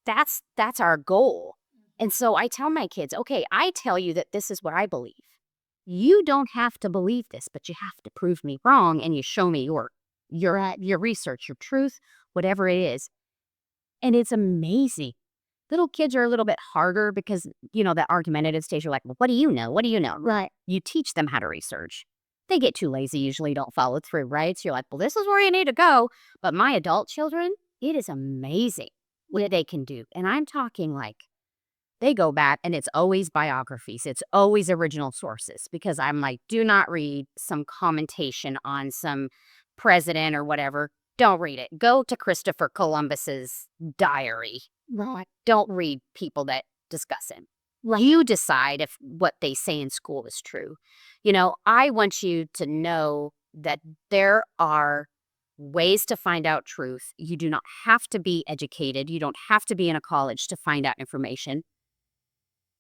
that's our goal. And so I tell my kids, okay, I tell you that this is what I believe. You don't have to believe this, but you have to prove me wrong, and you show me your research, your truth, whatever it is. And it's amazing. Little kids are a little bit harder because, that argumentative stage, you're like, well, what do you know? What do you know? Right. You teach them how to research. They get too lazy, usually don't follow through, right? So you're like, well, this is where you need to go. But my adult children, it is amazing what they can do. And I'm talking like they go back, and it's always biographies. It's always original sources, because I'm like, do not read some commentation on some president or whatever. Don't read it. Go to Christopher Columbus's diary. Right. Don't read people that discuss him. You decide if what they say in school is true. I want you to know that there are ways to find out truth. You do not have to be educated. You don't have to be in a college to find out information.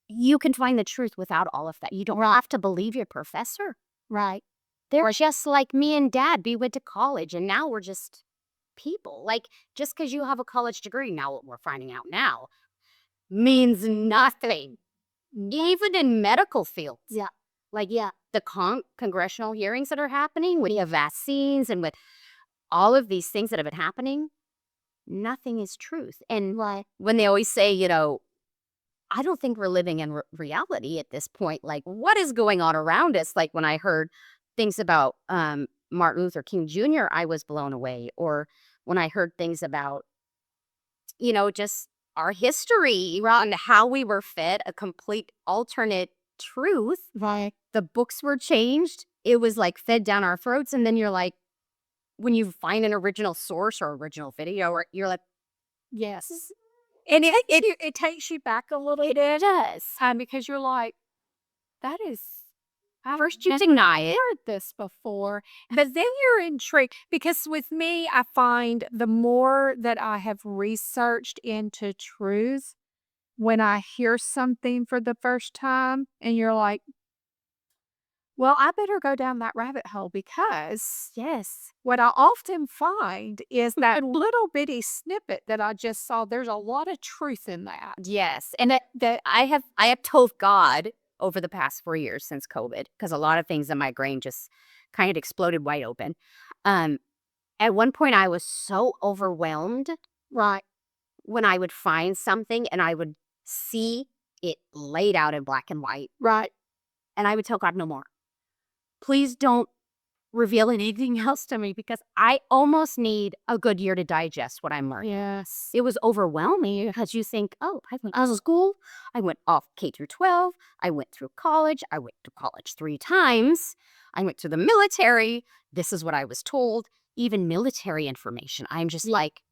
You can find the truth without all of that. You don't have to believe your professor. Right. They're just like me and Dad. We went to college, and now we're just people. Like, just because you have a college degree, now what we're finding out now, means nothing. Even in medical fields. Yeah. Like, the congressional hearings that are happening with the vaccines and with all of these things that have been happening, nothing is truth. And when they always say, I don't think we're living in reality at this point. Like, what is going on around us? Like, when I heard things about Martin Luther King Jr., I was blown away. Or when I heard things about, just our history and how we were fed a complete alternate truth. Right. The books were changed. It was like fed down our throats. And then you're like, when you find an original source or original video, or you're like, yes. And it takes you back a little bit. It does. Because you're like, that is, First you deny it. I've heard this before. But then you're intrigued, because with me, I find the more that I have researched into truth, when I hear something for the first time and you're like, well, I better go down that rabbit hole, because what I often find is that little bitty snippet that I just saw, there's a lot of truth in that. Yes. And that I have told God over the past 4 years since COVID, because a lot of things in my brain just kind of exploded wide open. At one point, I was so overwhelmed. Right. When I would find something and I would see it laid out in black and white. Right. And I would tell God, no more. Please don't reveal anything else to me, because I almost need a good year to digest what I'm learning. Yes. It was overwhelming because you think, oh, I went to school, I went off K through 12, I went through college, I went to college 3 times, I went to the military. This is what I was told. Even military information. I'm just like,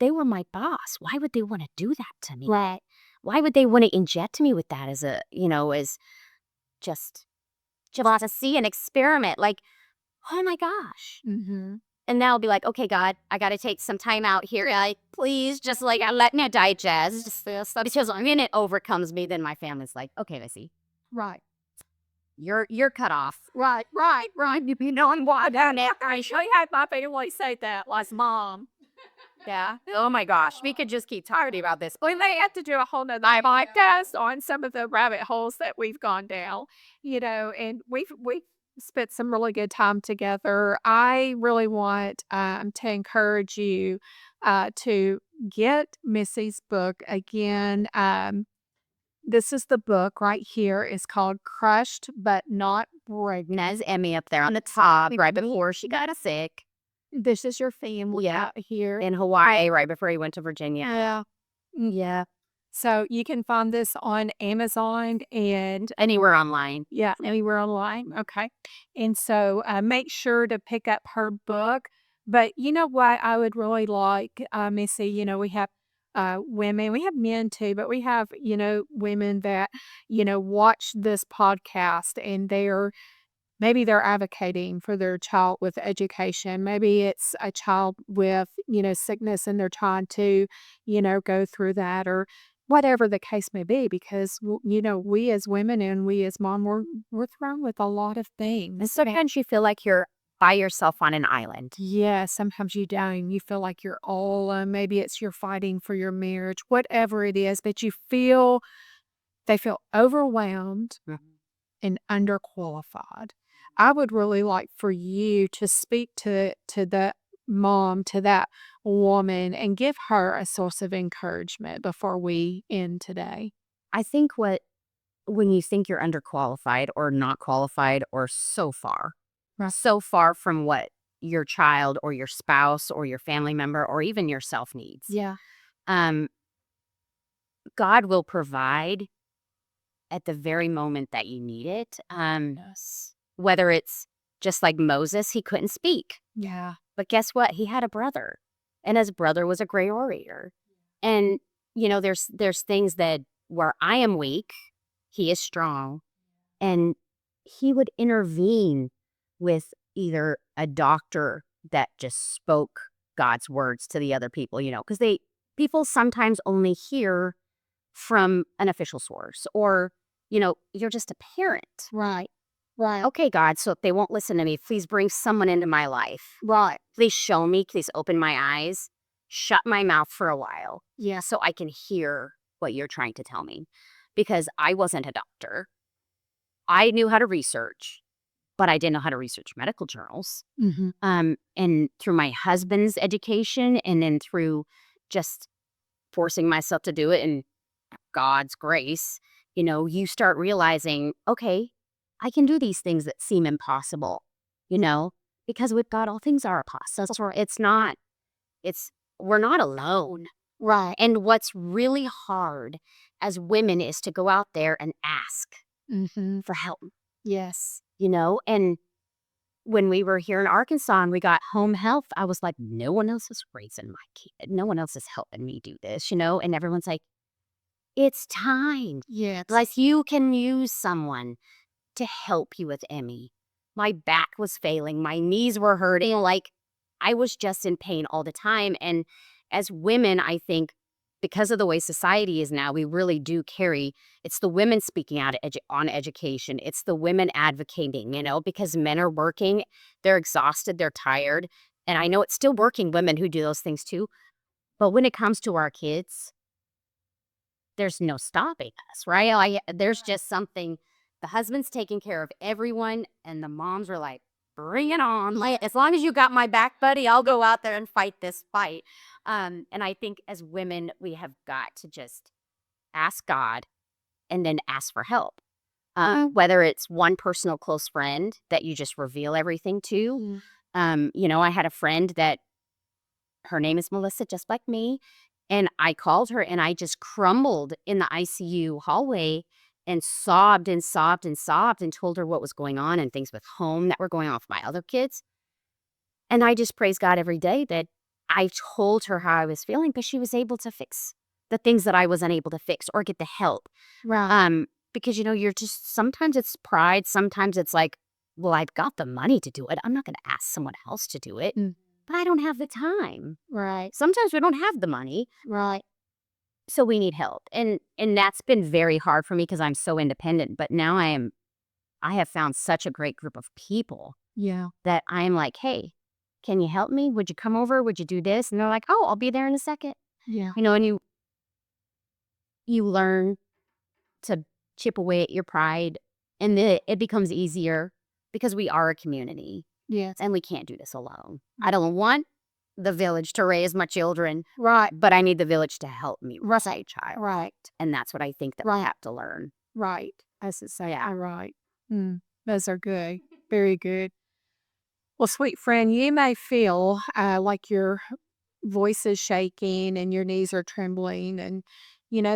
they were my boss. Why would they want to do that to me? Right. Why would they want to inject me with that as as just to see an experiment? Like, oh my gosh. Mm-hmm. And now I'll be like, okay, God, I got to take some time out here. Like, please, just like, let me digest just this. Because when it overcomes me, then my family's like, okay, Missy, Right. you're cut off. Right. You know, I'm wild down there. I had my family say that, like, Mom. Yeah. Oh my gosh, we could just keep talking about this. We may have to do a whole nother podcast on some of the rabbit holes that we've gone down, and we've spent some really good time together. I really want to encourage you to get Missy's book again. This is the book right here. It's called Crushed But Not Broken. And there's Emmy up there on the top right before she got sick. This is your family out here. In Hawaii right before he went to Virginia. Yeah. Yeah. So you can find this on Amazon and Anywhere online. yeah, anywhere online. Okay. And so make sure to pick up her book. But you know what I would really like, Missy, we have women, we have men too, but we have, women that, watch this podcast and maybe they're advocating for their child with education. Maybe it's a child with, sickness and they're trying to, go through that or whatever the case may be. Because, we as women and we as mom, we're thrown with a lot of things. And sometimes you feel like you're by yourself on an island. Yeah, sometimes you don't. You feel like you're all alone. Maybe it's you're fighting for your marriage, whatever it is, but they feel overwhelmed and underqualified. I would really like for you to speak to that mom, to that woman, and give her a source of encouragement before we end today. I think when you think you're underqualified or not qualified or so far from what your child or your spouse or your family member or even yourself needs. Yeah. God will provide at the very moment that you need it. Yes. Whether it's just like Moses, he couldn't speak. Yeah. But guess what? He had a brother, and his brother was a great orator. And, there's things that where I am weak, he is strong. And he would intervene with either a doctor that just spoke God's words to the other people, because people sometimes only hear from an official source or, you're just a parent. Right. Right. Okay, God, so if they won't listen to me, please bring someone into my life. Right. Please show me, please open my eyes, shut my mouth for a while. Yeah. So I can hear what you're trying to tell me. Because I wasn't a doctor. I knew how to research, but I didn't know how to research medical journals. Mm-hmm. And through my husband's education and then through just forcing myself to do it and God's grace, you start realizing, okay, I can do these things that seem impossible, because with God, all things are possible. We're not alone. Right. And what's really hard as women is to go out there and ask for help. Yes. And when we were here in Arkansas and we got home health, I was like, no one else is raising my kid. No one else is helping me do this, and everyone's like, it's time. Yes. Like you can use someone to help you with Emmy. My back was failing. My knees were hurting. Like I was just in pain all the time. And as women, I think because of the way society is now, we really do carry, it's the women speaking out on education. It's the women advocating, because men are working, they're exhausted, they're tired. And I know it's still working women who do those things too. But when it comes to our kids, there's no stopping us, right? There's just something, the husband's taking care of everyone and the moms are like, bring it on. Like, as long as you got my back, buddy, I'll go out there and fight this fight. And I think as women, we have got to just ask God and then ask for help. Whether it's one personal close friend that you just reveal everything to. I had a friend that her name is Melissa, just like me. And I called her and I just crumbled in the ICU hallway and sobbed and sobbed and sobbed and told her what was going on and things with home that were going on with my other kids. And I just praise God every day that I told her how I was feeling because she was able to fix the things that I was unable to fix or get the help. Right. Because, you're just, sometimes it's pride. Sometimes it's like, well, I've got the money to do it. I'm not going to ask someone else to do it, but I don't have the time. Right. Sometimes we don't have the money, Right. so we need help. And that's been very hard for me because I'm so independent. But now I have found such a great group of people Yeah. that I'm like, hey, can you help me? Would you come over? Would you do this? And they're like, oh, I'll be there in a second. Yeah. And you learn to chip away at your pride, and then it becomes easier because we are a community. Yes. And we can't do this alone. I don't want the village to raise my children, Right. but I need the village to help me raise a child. Right. And that's what I think that we have to learn. Right. That's exactly Yeah. right. Those are good. Very good. Well, sweet friend, you may feel like your voice is shaking and your knees are trembling, and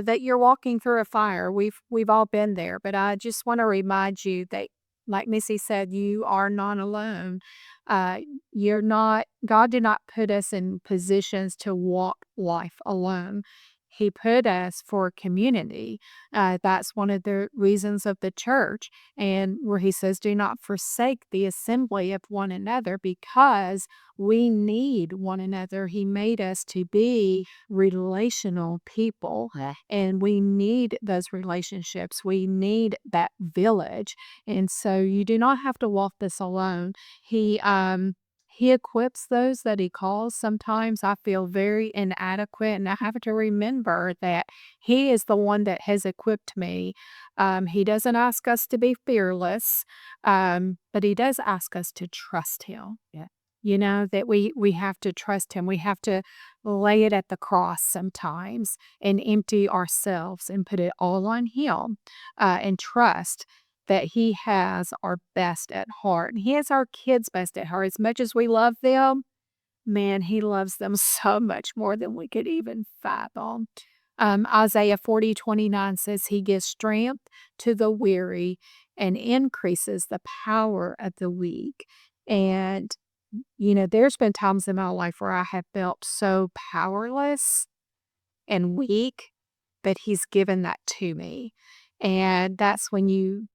that you're walking through a fire. We've all been there, but I just want to remind you that, like Missy said, you are not alone. Uh, you're not. God did not put us in positions to walk life alone. He put us for community. That's one of the reasons of the church, and where he says, "Do not forsake the assembly of one another," because we need one another. He made us to be relational people, Yeah. and we need those relationships. We need that village. And so you do not have to walk this alone. He equips those that he calls. Sometimes I feel very inadequate, and I have to remember that he is the one that has equipped me. He doesn't ask us to be fearless, but he does ask us to trust him. Yeah. That we have to trust him. We have to lay it at the cross sometimes and empty ourselves and put it all on him, and trust that he has our best at heart. And he has our kids' best at heart. As much as we love them, man, he loves them so much more than we could even fathom. Isaiah 40:29 says he gives strength to the weary and increases the power of the weak. And there's been times in my life where I have felt so powerless and weak, but he's given that to me. And that's when you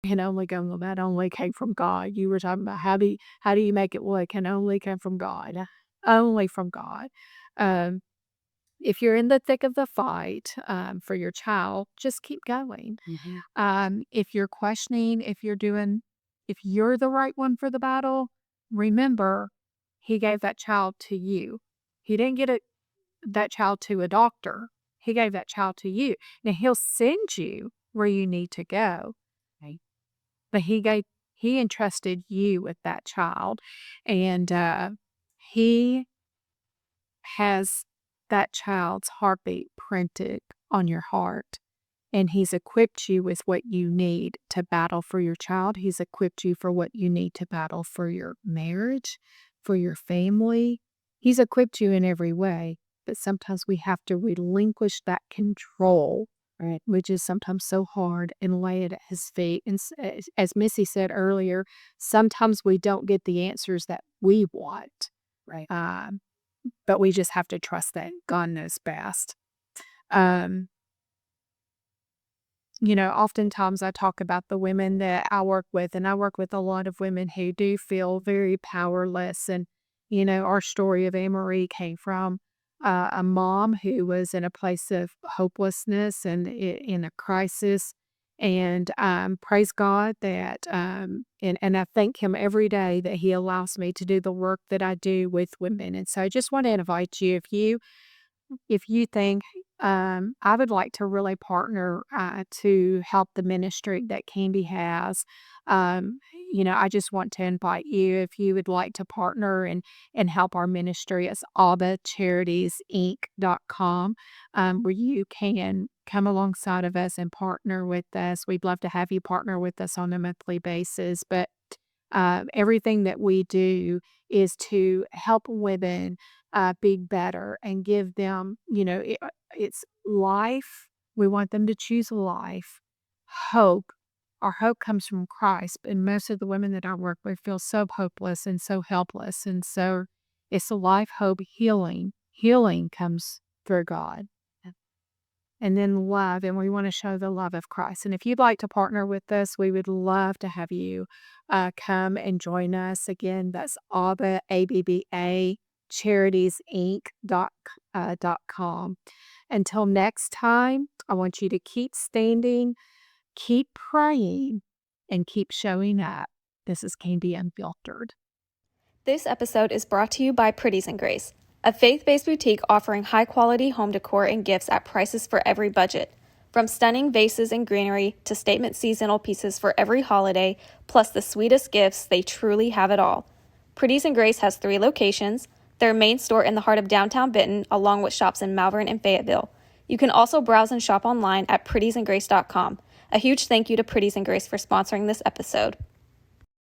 can only go, well, that only came from God. You were talking about how do you make it? Well, it can only come from God. Only from God. Um, if you're in the thick of the fight, for your child, just keep going. If you're questioning if you're the right one for the battle, remember, he gave that child to you. He didn't that child to a doctor. He gave that child to you. Now he'll send you where you need to go. Right. But he entrusted you with that child, and he has that child's heartbeat printed on your heart. And he's equipped you with what you need to battle for your child. He's equipped you for what you need to battle for your marriage, for your family. He's equipped you in every way. But sometimes we have to relinquish that control, right, which is sometimes so hard, and lay it at his feet. And as Missy said earlier, sometimes we don't get the answers that we want. Right. But we just have to trust that God knows best. Oftentimes I talk about the women that I work with, and I work with a lot of women who do feel very powerless. And, our story of Anne-Marie came from a mom who was in a place of hopelessness and in a crisis. And praise God that, and I thank him every day that he allows me to do the work that I do with women. And so I just want to invite you, if you think, I would like to really partner to help the ministry that Kandi has. Um, I just want to invite you if you would like to partner and help our ministry. It's abacharities.inc.com, where you can come alongside of us and partner with us. We'd love to have you partner with us on a monthly basis. But everything that we do is to help women be better and give them, it's life. We want them to choose life, hope. Our hope comes from Christ, and most of the women that I work with feel so hopeless and so helpless. And so it's a life, hope, healing. Healing comes through God. And then love, and we want to show the love of Christ. And if you'd like to partner with us, we would love to have you come and join us. Again, that's ABBA, ABBA, charitiesInc.com. Until next time, I want you to keep standing, keep praying, and keep showing up. This is Kandi Unfiltered. This episode is brought to you by Pretties and Grace, a faith-based boutique offering high-quality home decor and gifts at prices for every budget. From stunning vases and greenery to statement seasonal pieces for every holiday, plus the sweetest gifts, they truly have it all. Pretties and Grace has 3 locations, their main store in the heart of downtown Benton, along with shops in Malvern and Fayetteville. You can also browse and shop online at prettiesandgrace.com. A huge thank you to Pretties and Grace for sponsoring this episode.